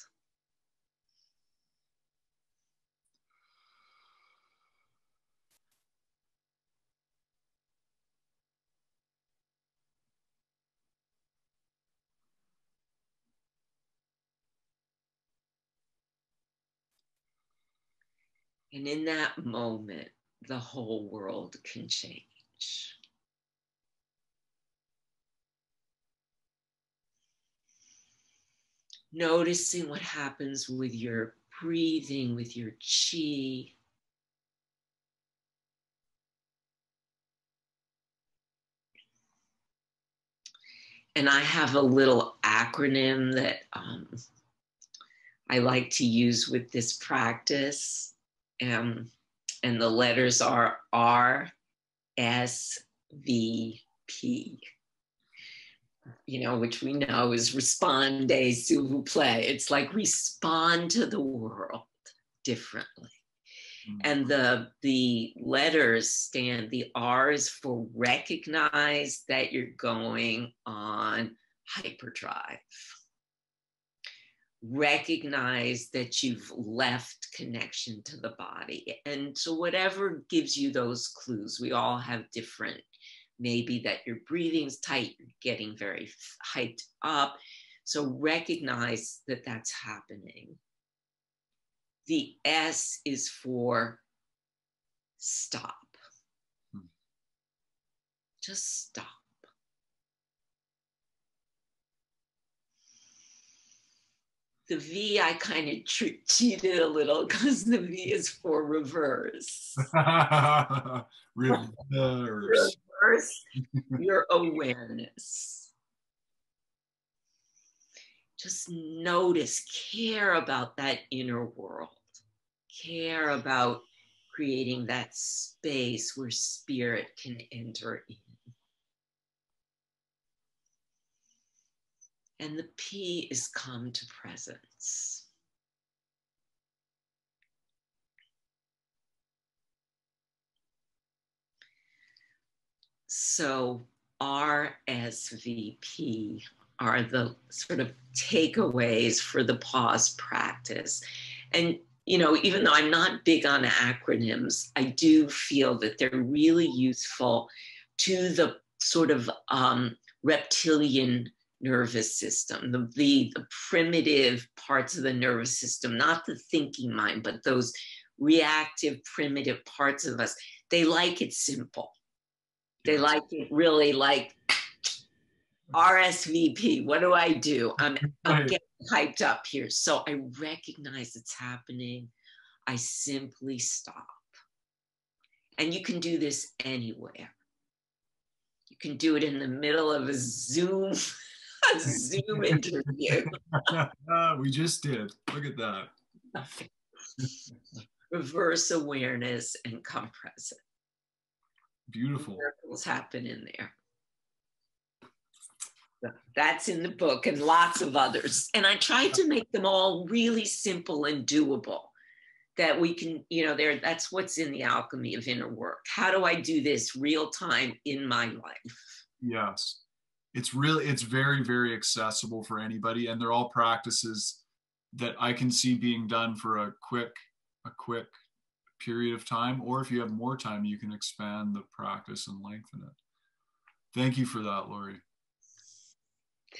Speaker 2: And in that moment, the whole world can change. Noticing what happens with your breathing, with your chi. And I have a little acronym that I like to use with this practice. And the letters are RSVP. You know, which we know is respondez s'il vous plaît. It's like respond to the world differently. And the letters stand, the R is for recognize that you're going on hyperdrive. Recognize that you've left connection to the body. And so whatever gives you those clues, we all have different, maybe that your breathing's tight, you're getting very hyped up. So recognize that that's happening. The S is for stop. Just stop. The V, I kind of cheated a little because the V is for reverse. Reverse your awareness. Just notice, care about that inner world. Care about creating that space where spirit can enter in. And the P is come to presence. So RSVP are the sort of takeaways for the pause practice. And, you know, even though I'm not big on acronyms, I do feel that they're really useful to the sort of reptilian nervous system, the primitive parts of the nervous system, not the thinking mind, but those reactive, primitive parts of us. They like it simple. They like it really like RSVP. What do I do? I'm getting hyped up here. So I recognize it's happening. I simply stop. And you can do this anywhere. You can do it in the middle of a Zoom interview.
Speaker 1: We just did. Look at that.
Speaker 2: Reverse awareness and come present.
Speaker 1: Beautiful.
Speaker 2: Miracles happen in there. That's in the book and lots of others. And I tried to make them all really simple and doable, that we can, you know, that's what's in the alchemy of inner work. How do I do this real time in my life?
Speaker 1: Yes. It's very, very accessible for anybody. And they're all practices that I can see being done for a quick period of time. Or if you have more time, you can expand the practice and lengthen it. Thank you for that, Lorie.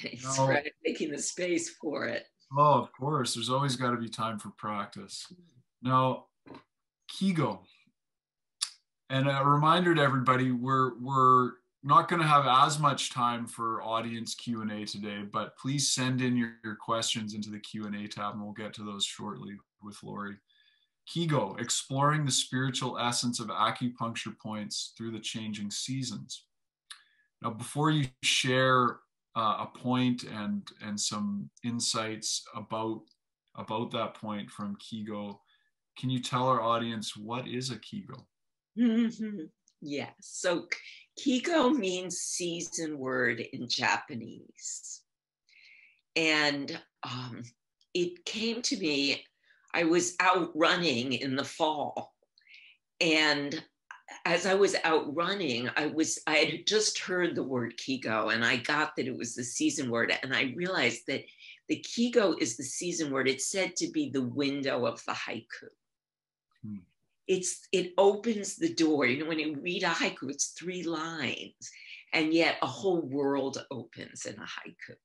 Speaker 2: Thanks for making the space for it.
Speaker 1: Oh, of course. There's always got to be time for practice. Now, Kigo. And a reminder to everybody, we're not going to have as much time for audience Q&A today, but please send in your questions into the Q&A tab and we'll get to those shortly with Lorie. Kigo, exploring the spiritual essence of acupuncture points through the changing seasons. Now, before you share a point and some insights about that point from Kigo, can you tell our audience what is a Kigo?
Speaker 2: Mm-hmm. Yes. So Kigo means season word in Japanese. And it came to me, I was out running in the fall. And as I was out running, I had just heard the word Kigo, and I got that it was the season word. And I realized that the Kigo is the season word. It's said to be the window of the haiku. It opens the door. You know, when you read a haiku, it's 3 lines, and yet a whole world opens in a haiku.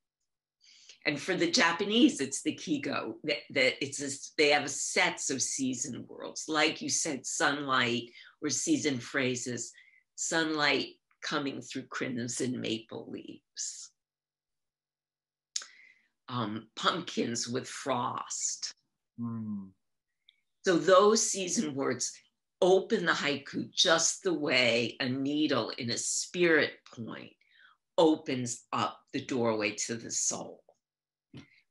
Speaker 2: And for the Japanese, it's the Kigo. They have sets of season worlds. Like you said, sunlight, or season phrases, sunlight coming through crimson maple leaves. Pumpkins with frost. So those season words open the haiku just the way a needle in a spirit point opens up the doorway to the soul.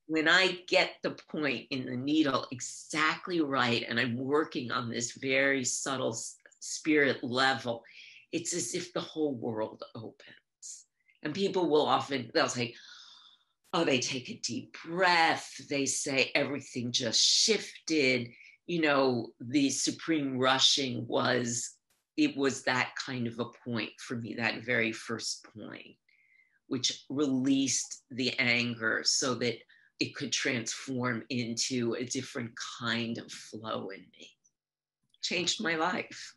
Speaker 2: When I get the point in the needle exactly right, and I'm working on this very subtle spirit level, it's as if the whole world opens. And people will often, they'll say, oh, they take a deep breath. They say everything just shifted. You know, the supreme rushing was that kind of a point for me, that very first point, which released the anger so that it could transform into a different kind of flow in me. Changed my life.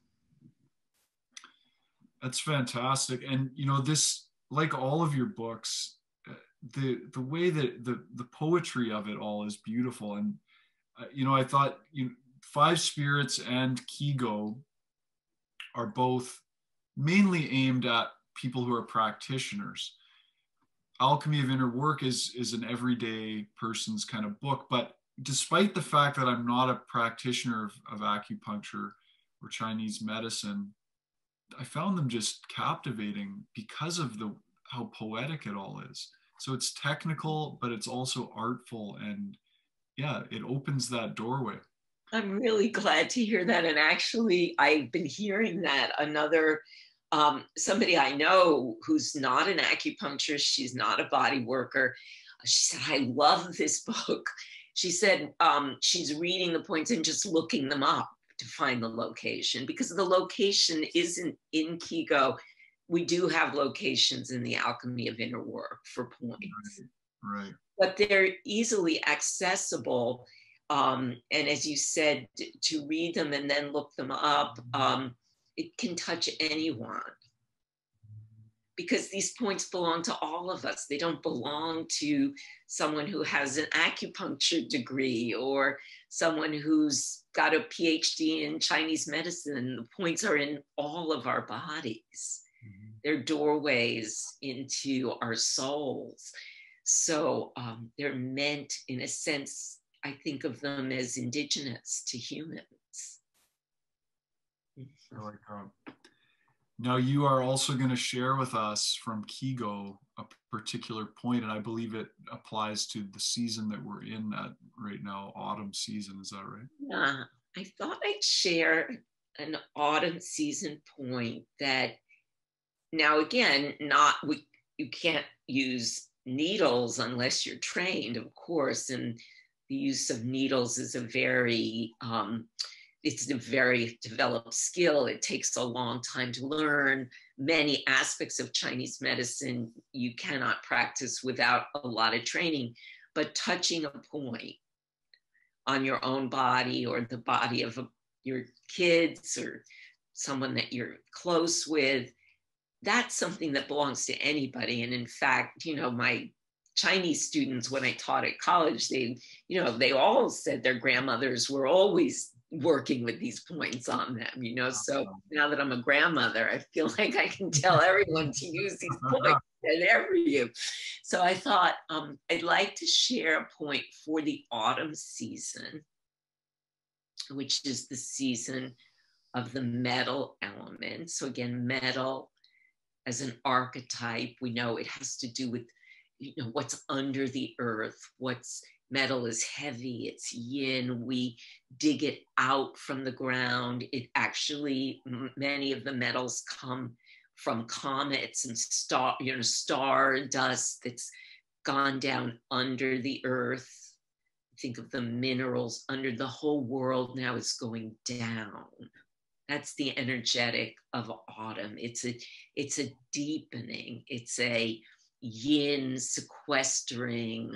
Speaker 1: That's fantastic. And, you know, this, like all of your books, the way that the poetry of it all is beautiful. And, you know, I thought 5 Spirits and Kigo are both mainly aimed at people who are practitioners. Alchemy of Inner Work is an everyday person's kind of book, but despite the fact that I'm not a practitioner of acupuncture or Chinese medicine, I found them just captivating because of how poetic it all is. So it's technical, but it's also artful, and yeah, it opens that doorway.
Speaker 2: I'm really glad to hear that. And actually, I've been hearing that another somebody I know who's not an acupuncturist, she's not a body worker. She said, I love this book. She said she's reading the points and just looking them up to find the location, because the location isn't in Kigo. We do have locations in the Alchemy of Inner Work for points.
Speaker 1: Right.
Speaker 2: But they're easily accessible. And as you said, to read them and then look them up, it can touch anyone, because these points belong to all of us. They don't belong to someone who has an acupuncture degree or someone who's got a PhD in Chinese medicine. The points are in all of our bodies. They're doorways into our souls. So they're meant, in a sense, I think of them as indigenous to humans.
Speaker 1: I like that. Now, you are also going to share with us from Kigo a particular point, and I believe it applies to the season that we're in right now, autumn season. Is that right?
Speaker 2: Yeah, I thought I'd share an autumn season point that, now again, you can't use needles unless you're trained, of course, and the use of needles is it's a very developed skill. It takes a long time to learn. Many aspects of Chinese medicine you cannot practice without a lot of training, but touching a point on your own body or the body of your kids or someone that you're close with, that's something that belongs to anybody. And in fact, my Chinese students, when I taught at college, they all said their grandmothers were always working with these points on them, you know. So now that I'm a grandmother, I feel like I can tell everyone to use these points whenever you. So I thought I'd like to share a point for the autumn season, which is the season of the metal element. So again, metal as an archetype, we know it has to do with, you know, what's under the earth. What's metal is heavy, it's yin. We dig it out from the ground. It actually, many of the metals come from comets and star dust that's gone down under the earth. Think of the minerals under the whole world now is going down. That's the energetic of autumn. It's a deepening. It's a yin sequestering,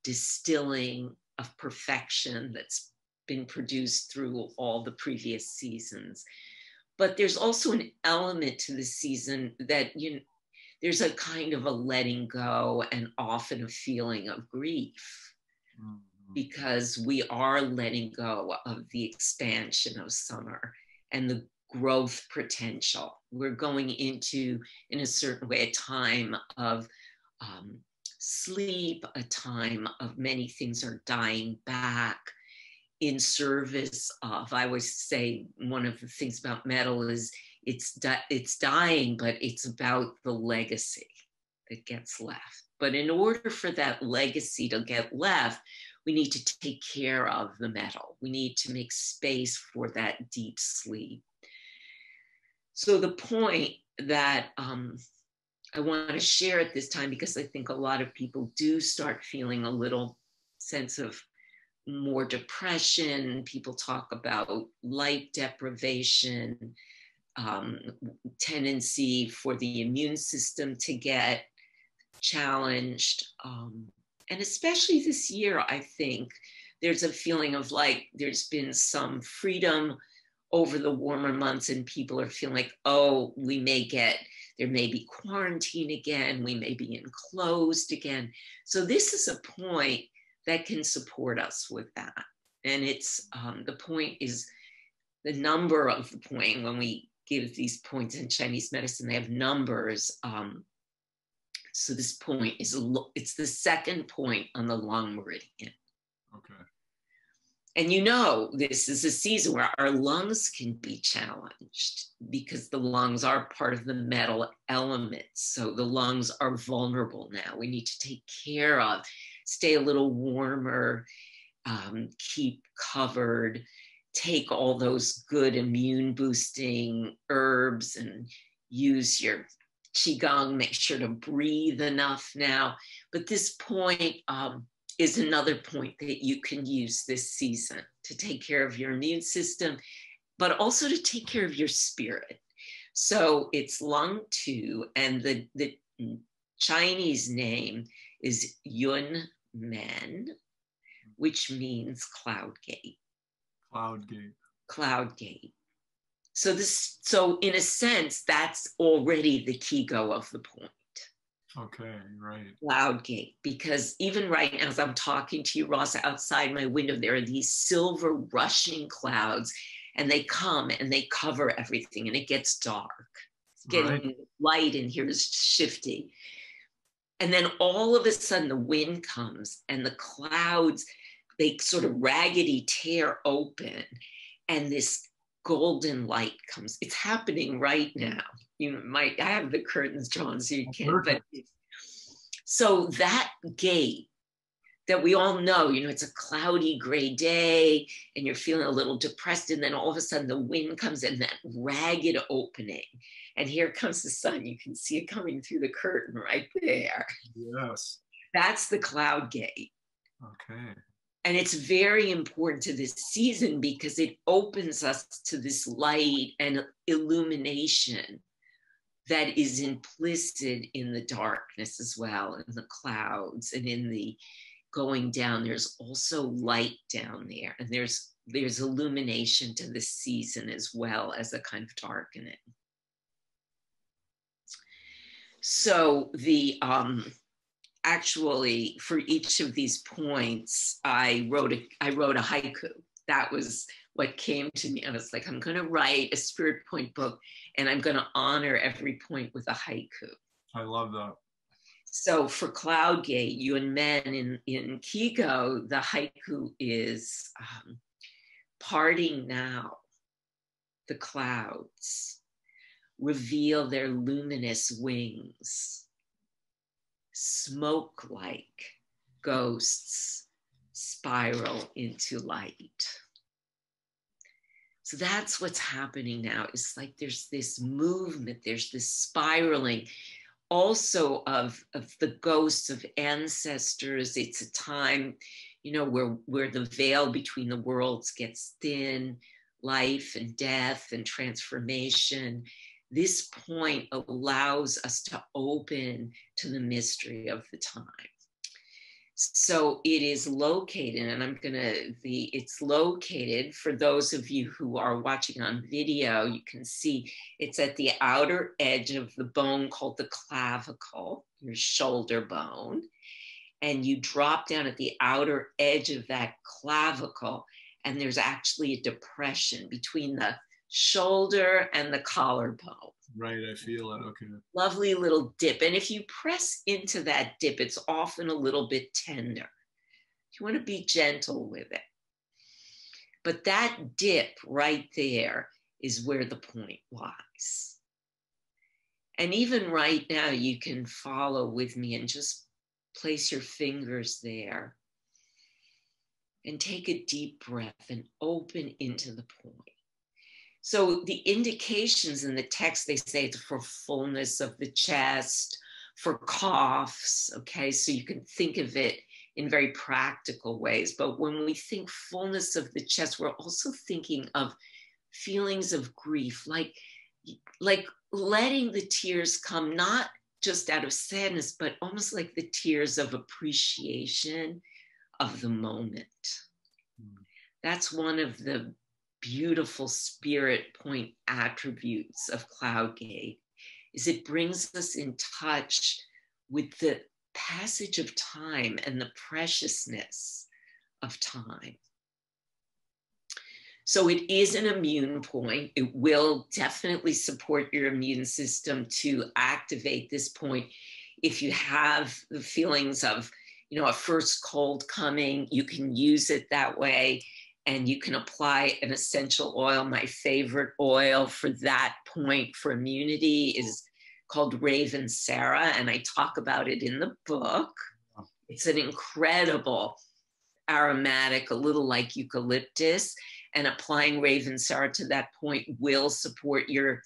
Speaker 2: distilling of perfection that's been produced through all the previous seasons. But there's also an element to the season that, you know, there's a kind of a letting go and often a feeling of grief, because we are letting go of the expansion of summer and the growth potential. We're going into, in a certain way, a time of sleep, a time of many things are dying back in service of, I always say, one of the things about metal is it's dying, but it's about the legacy that gets left. But in order for that legacy to get left, we need to take care of the metal. We need to make space for that deep sleep. So the point that I want to share at this time, because I think a lot of people do start feeling a little sense of more depression. People talk about light deprivation, tendency for the immune system to get challenged. And especially this year, I think there's a feeling of like there's been some freedom over the warmer months and people are feeling like, oh, there may be quarantine again, we may be enclosed again. So this is a point that can support us with that. And it's, the point is the number of the point. When we give these points in Chinese medicine, they have numbers. So this point is, it's the second point on the lung meridian.
Speaker 1: Okay.
Speaker 2: And you know, this is a season where our lungs can be challenged because the lungs are part of the metal elements. So the lungs are vulnerable now. We need to take care of, stay a little warmer, keep covered, take all those good immune boosting herbs and use your Qigong, make sure to breathe enough now. But this point is another point that you can use this season to take care of your immune system, but also to take care of your spirit. So it's lung 2, and the Chinese name is Yun Men, which means cloud gate.
Speaker 1: Cloud gate.
Speaker 2: Cloud gate. So in a sense, that's already the Kigo of the point.
Speaker 1: Okay, right.
Speaker 2: Cloud gate, because even right now, as I'm talking to you, Ross, outside my window, there are these silver rushing clouds, and they come and they cover everything, and it gets dark. It's getting light in here is shifty. And then all of a sudden, the wind comes, and the clouds, they sort of raggedy tear open, and this golden light comes. It's happening right now. You might, I have the curtains drawn so you can't, but so that gate that we all know, you know, it's a cloudy gray day and you're feeling a little depressed, and then all of a sudden the wind comes in, that ragged opening, and here comes the sun. You can see it coming through the curtain right there.
Speaker 1: Yes.
Speaker 2: That's the cloud gate.
Speaker 1: Okay.
Speaker 2: And it's very important to this season because it opens us to this light and illumination that is implicit in the darkness as well, in the clouds and in the going down. There's also light down there, and there's illumination to this season as well as a kind of darkening. So the actually, for each of these points, I wrote a haiku, that was what came to me. I was like, I'm going to write a spirit point book, and I'm going to honor every point with a haiku.
Speaker 1: I love that.
Speaker 2: So for Cloud Gate, you and Men in Kigo, the haiku is parting now, the clouds reveal their luminous wings. Smoke-like ghosts spiral into light. So that's what's happening now. It's like there's this movement, there's this spiraling also of the ghosts of ancestors. It's a time, you know, where the veil between the worlds gets thin, life and death and transformation. This point allows us to open to the mystery of the time. So it is located, and it's located, for those of you who are watching on video, you can see it's at the outer edge of the bone called the clavicle, your shoulder bone. And you drop down at the outer edge of that clavicle, and there's actually a depression between the shoulder and the collarbone.
Speaker 1: Right, I feel it. Okay.
Speaker 2: Lovely little dip. And if you press into that dip, it's often a little bit tender. You want to be gentle with it. But that dip right there is where the point lies. And even right now, you can follow with me and just place your fingers there and take a deep breath and open into the point. So the indications in the text, they say it's for fullness of the chest, for coughs, okay? So you can think of it in very practical ways. But when we think fullness of the chest, we're also thinking of feelings of grief, like letting the tears come, not just out of sadness, but almost like the tears of appreciation of the moment. That's one of the beautiful spirit point attributes of Cloud Gate, is it brings us in touch with the passage of time and the preciousness of time. So it is an immune point. It will definitely support your immune system to activate this point. If you have the feelings of, you know, a first cold coming, you can use it that way. And you can apply an essential oil. My favorite oil for that point for immunity is called Raven Sarah, and I talk about it in the book. It's an incredible aromatic, a little like eucalyptus, and applying Raven Sarah to that point will support your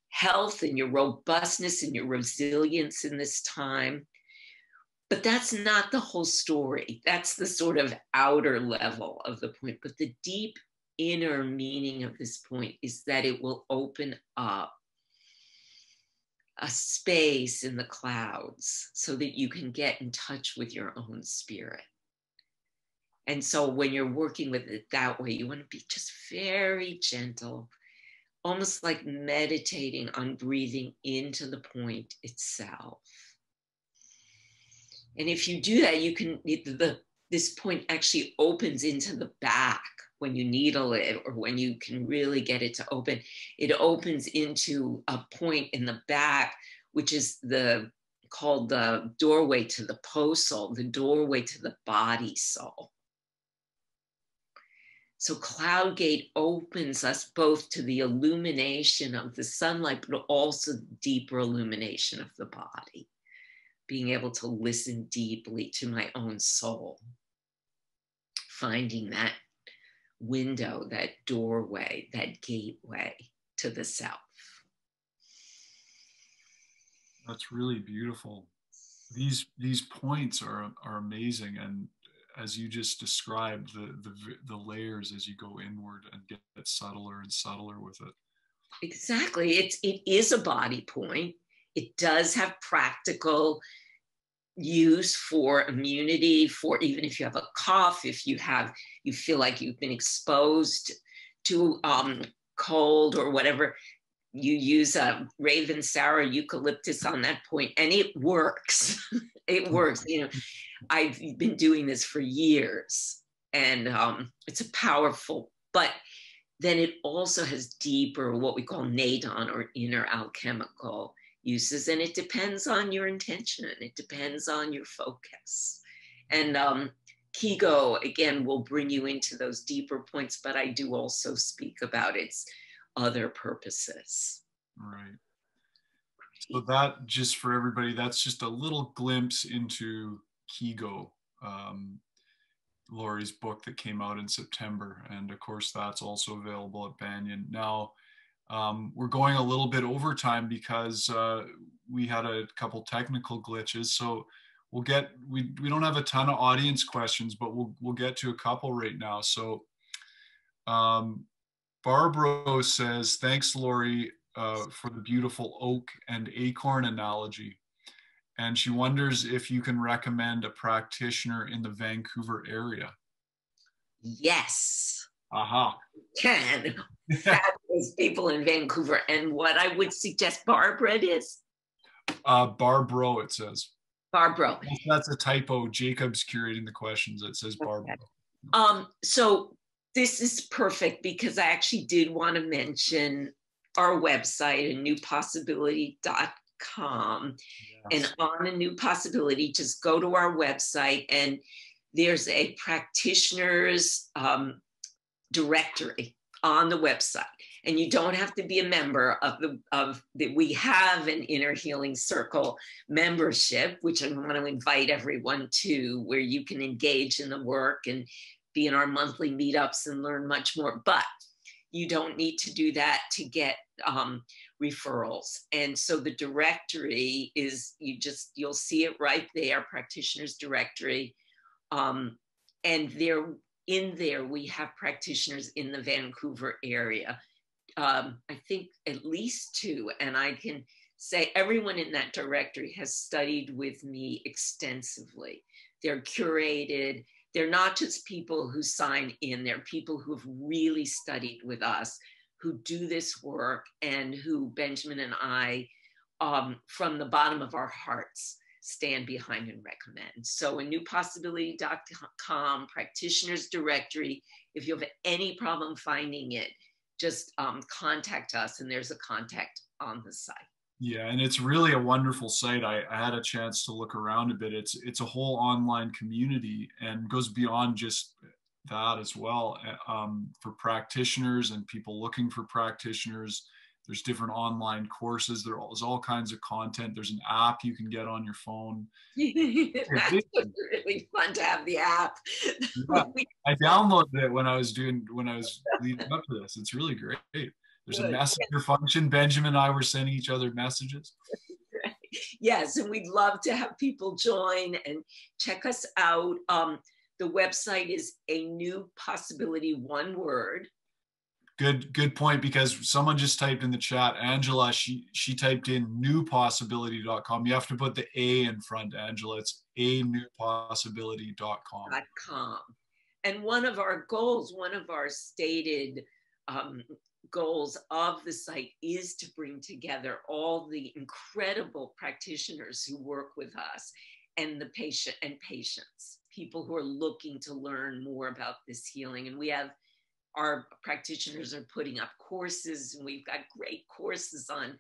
Speaker 2: health and your robustness and your resilience in this time. But that's not the whole story. That's the sort of outer level of the point. But the deep inner meaning of this point is that it will open up a space in the clouds so that you can get in touch with your own spirit. And so when you're working with it that way, you want to be just very gentle, almost like meditating on breathing into the point itself. And if you do that, you can, this point actually opens into the back when you needle it, or when you can really get it to open. It opens into a point in the back, which is called the doorway to the posal, the doorway to the body soul. So Cloud Gate opens us both to the illumination of the sunlight, but also the deeper illumination of the body. Being able to listen deeply to my own soul, finding that window, that doorway, that gateway to the self.
Speaker 1: That's really beautiful. These points are amazing, and as you just described, the layers as you go inward and get subtler and subtler with it.
Speaker 2: Exactly, it is a body point. It does have practical use for immunity, for even if you have a cough, if you feel like you've been exposed to cold or whatever, you use a Raven Sarah eucalyptus on that point, and it works. It works. You know, I've been doing this for years, and it's a powerful But then it also has deeper, what we call nadon, or inner alchemical uses. And it depends on your intention. It depends on your focus. And Kigo, again, will bring you into those deeper points, but I do also speak about its other purposes.
Speaker 1: Right. So that, just for everybody, that's just a little glimpse into Kigo, Lorie's book that came out in September. And of course, that's also available at Banyen. Now, we're going a little bit over time because we had a couple technical glitches. So we'll get, we don't have a ton of audience questions, but we'll get to a couple right now. So Barbara says, thanks, Lorie, for the beautiful oak and acorn analogy. And she wonders if you can recommend a practitioner in the Vancouver area.
Speaker 2: Yes.
Speaker 1: Aha.
Speaker 2: Can. Fabulous people in Vancouver. And what I would suggest, Barbara, it is?
Speaker 1: Barbro, it says.
Speaker 2: Barbro.
Speaker 1: That's a typo. Jacob's curating the questions. It says Barbro.
Speaker 2: Okay. So this is perfect because I actually did want to mention our website, anewpossibility.com. Yes. And on A New Possibility, just go to our website and there's a practitioner's directory on the website. And you don't have to be a member we have an Inner Healing Circle membership, which I want to invite everyone to, where you can engage in the work and be in our monthly meetups and learn much more. But you don't need to do that to get referrals. And so the directory is, you'll see it right there, practitioners directory. And in there, we have practitioners in the Vancouver area. I think at least 2, and I can say everyone in that directory has studied with me extensively. They're curated. They're not just people who sign in, they're people who've really studied with us, who do this work, and who Benjamin and I, from the bottom of our hearts, stand behind and recommend. So anewpossibility.com, practitioners directory. If you have any problem finding it, just contact us, and there's a contact on the site.
Speaker 1: Yeah, and it's really a wonderful site. I had a chance to look around a bit. It's a whole online community and goes beyond just that as well, for practitioners and people looking for practitioners. There's different online courses. There's all kinds of content. There's an app you can get on your phone.
Speaker 2: That's really fun to have the app.
Speaker 1: Yeah, I downloaded it when I was leading up to this. It's really great. There's a messenger function. Benjamin and I were sending each other messages.
Speaker 2: Yes, and we'd love to have people join and check us out. The website is A New Possibility, one word.
Speaker 1: Good point, because someone just typed in the chat, Angela, she typed in newpossibility.com. You have to put the A in front, Angela. It's anewpossibility.com.
Speaker 2: And one of our goals, one of our stated goals of the site is to bring together all the incredible practitioners who work with us and the patients, people who are looking to learn more about this healing. And we have, our practitioners are putting up courses, and we've got great courses on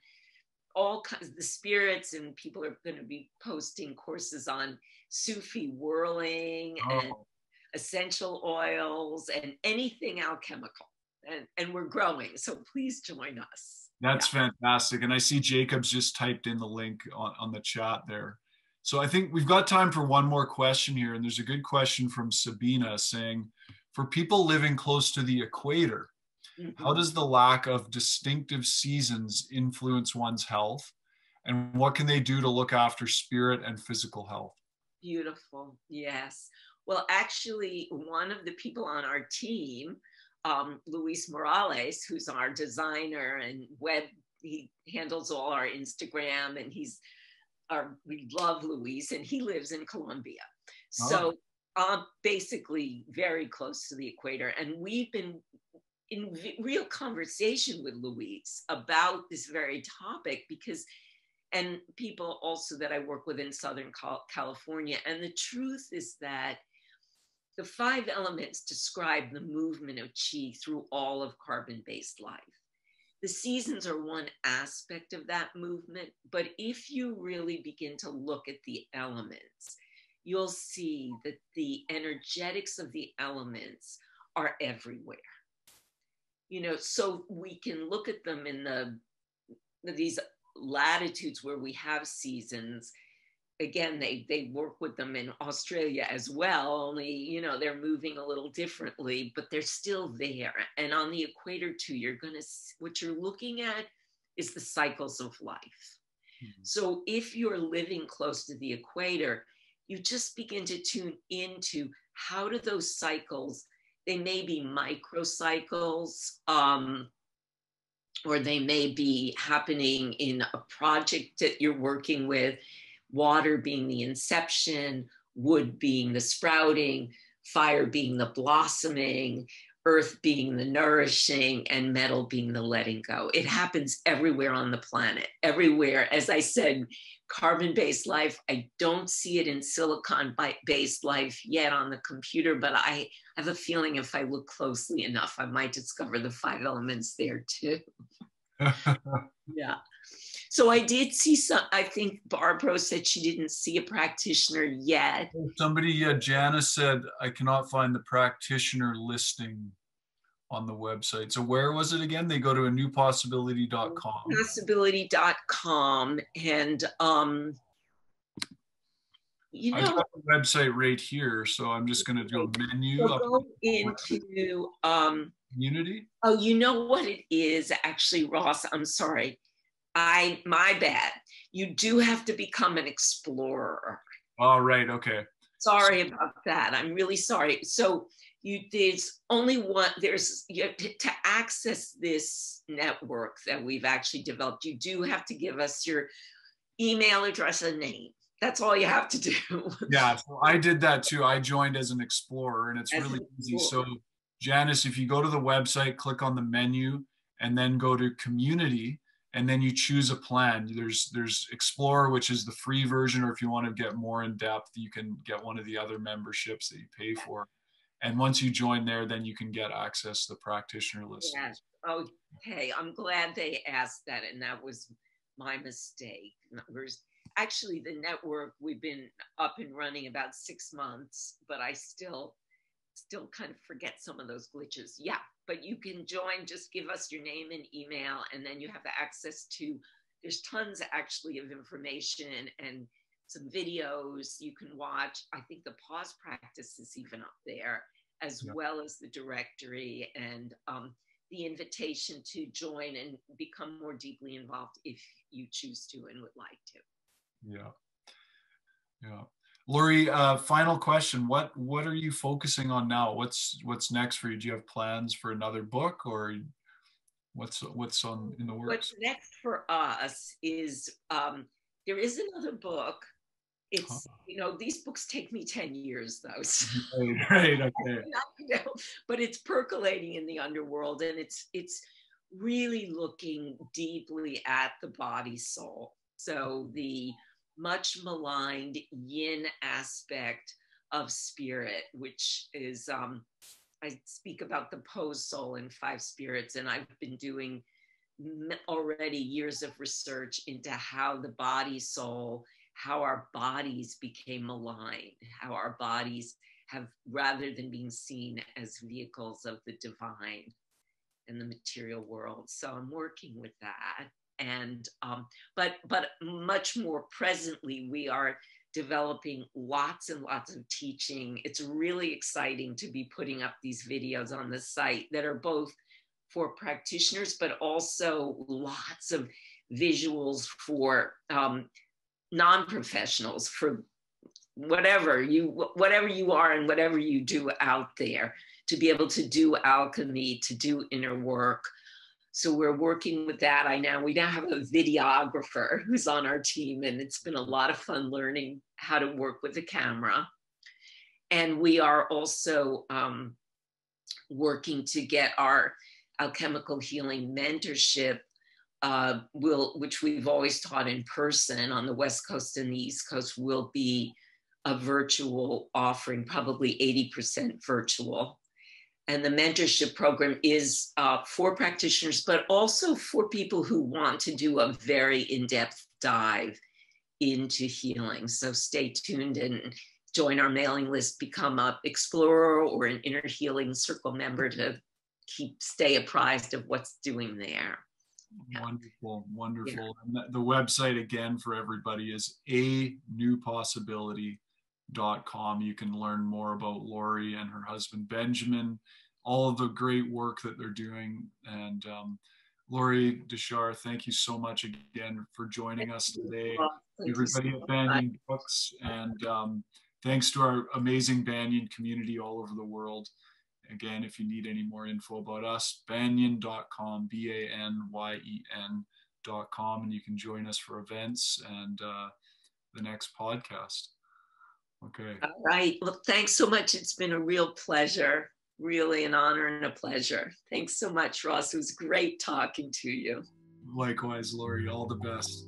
Speaker 2: all kinds of the spirits, and people are going to be posting courses on Sufi whirling and essential oils and anything alchemical. And we're growing, so please join us.
Speaker 1: That's fantastic. And I see Jacob's just typed in the link on the chat there. So I think we've got time for one more question here. And there's a good question from Sabina saying, for people living close to the equator, how does the lack of distinctive seasons influence one's health? And what can they do to look after spirit and physical health?
Speaker 2: Beautiful. Yes. Well, actually, one of the people on our team, Luis Morales, who's our designer and he handles all our Instagram, and we love Luis, and he lives in Colombia. So basically very close to the equator. And we've been in real conversation with Luis about this very topic and people also that I work with in Southern California. And the truth is that the 5 elements describe the movement of chi through all of carbon-based life. The seasons are one aspect of that movement, but if you really begin to look at the elements, you'll see that the energetics of the elements are everywhere. You know, so we can look at them in these latitudes where we have seasons. Again, they work with them in Australia as well, only, you know, they're moving a little differently, but they're still there. And on the equator too, what you're looking at is the cycles of life. Mm-hmm. So if you're living close to the equator, you just begin to tune into how do those cycles, they may be microcycles, or they may be happening in a project that you're working with, water being the inception, wood being the sprouting, fire being the blossoming, earth being the nourishing, and metal being the letting go. It happens everywhere on the planet, everywhere. As I said, carbon-based life, I don't see it in silicon-based life yet on the computer, but I have a feeling if I look closely enough, I might discover the 5 elements there too. Yeah. So I did see some, I think Barbara said she didn't see a practitioner yet.
Speaker 1: Somebody, Janice said, I cannot find the practitioner listing on the website. So where was it again? They go to anewpossibility.com.
Speaker 2: Possibility.com. And, you know,
Speaker 1: I got the website right here. So I'm just going to do a menu.
Speaker 2: So go into
Speaker 1: community.
Speaker 2: Oh, you know what it is actually, Ross, I'm sorry. My bad. You do have to become an explorer.
Speaker 1: All right. Okay.
Speaker 2: Sorry about that. I'm really sorry. So there's only one, to access this network that we've actually developed, you do have to give us your email address and name. That's all you have to do.
Speaker 1: Yeah, so I did that too. I joined as an explorer, and it's really easy. So Janice, if you go to the website, click on the menu, and then go to community, and then you choose a plan. There's Explorer, which is the free version, or if you want to get more in depth, you can get one of the other memberships that you pay for. And once you join there, then you can get access to the practitioner list.
Speaker 2: Yes. Okay, I'm glad they asked that, and that was my mistake. Actually, the network, we've been up and running about 6 months, but I still kind of forget some of those glitches. Yeah, but you can join, just give us your name and email, and then you have access to, there's tons actually of information and some videos you can watch. I think the pause practice is even up there, as well as the directory and the invitation to join and become more deeply involved if you choose to and would like to.
Speaker 1: Yeah. Lorie, final question. What are you focusing on now? What's next for you? Do you have plans for another book, or what's in the works?
Speaker 2: What's next for us is there is another book. It's you know, these books take me 10 years though. So.
Speaker 1: Right, okay.
Speaker 2: But it's percolating in the underworld, and it's really looking deeply at the body soul. So the much maligned yin aspect of spirit, which is, I speak about the pose soul in 5 spirits, and I've been doing already years of research into how the body soul, how our bodies became maligned, how our bodies have, rather than being seen as vehicles of the divine in the material world. So I'm working with that. And but much more presently, we are developing lots and lots of teaching. It's really exciting to be putting up these videos on the site that are both for practitioners, but also lots of visuals for non-professionals, for whatever you are and whatever you do out there, to be able to do alchemy, to do inner work. So we're working with that. We now have a videographer who's on our team, and it's been a lot of fun learning how to work with the camera. And we are also working to get our Alchemical Healing mentorship, which we've always taught in person on the West Coast and the East Coast, will be a virtual offering, probably 80% virtual. And the mentorship program is for practitioners, but also for people who want to do a very in-depth dive into healing. So stay tuned and join our mailing list, become an explorer or an inner healing circle member to stay apprised of what's doing there.
Speaker 1: Wonderful, wonderful. Yeah. And the website again for everybody is anewpossibility.com. You can learn more about Lorie and her husband Benjamin, all of the great work that they're doing. And Lorie Dechar, thank you so much again for joining us today. Everybody at Banyen Books, and thanks to our amazing Banyen community all over the world. Again, if you need any more info about us, banyen.com, BANYEN.com, and you can join us for events and the next podcast. Okay.
Speaker 2: All right. Well, thanks so much. It's been a real pleasure, really an honor and a pleasure. Thanks so much, Ross. It was great talking to you.
Speaker 1: Likewise, Lorie. All the best.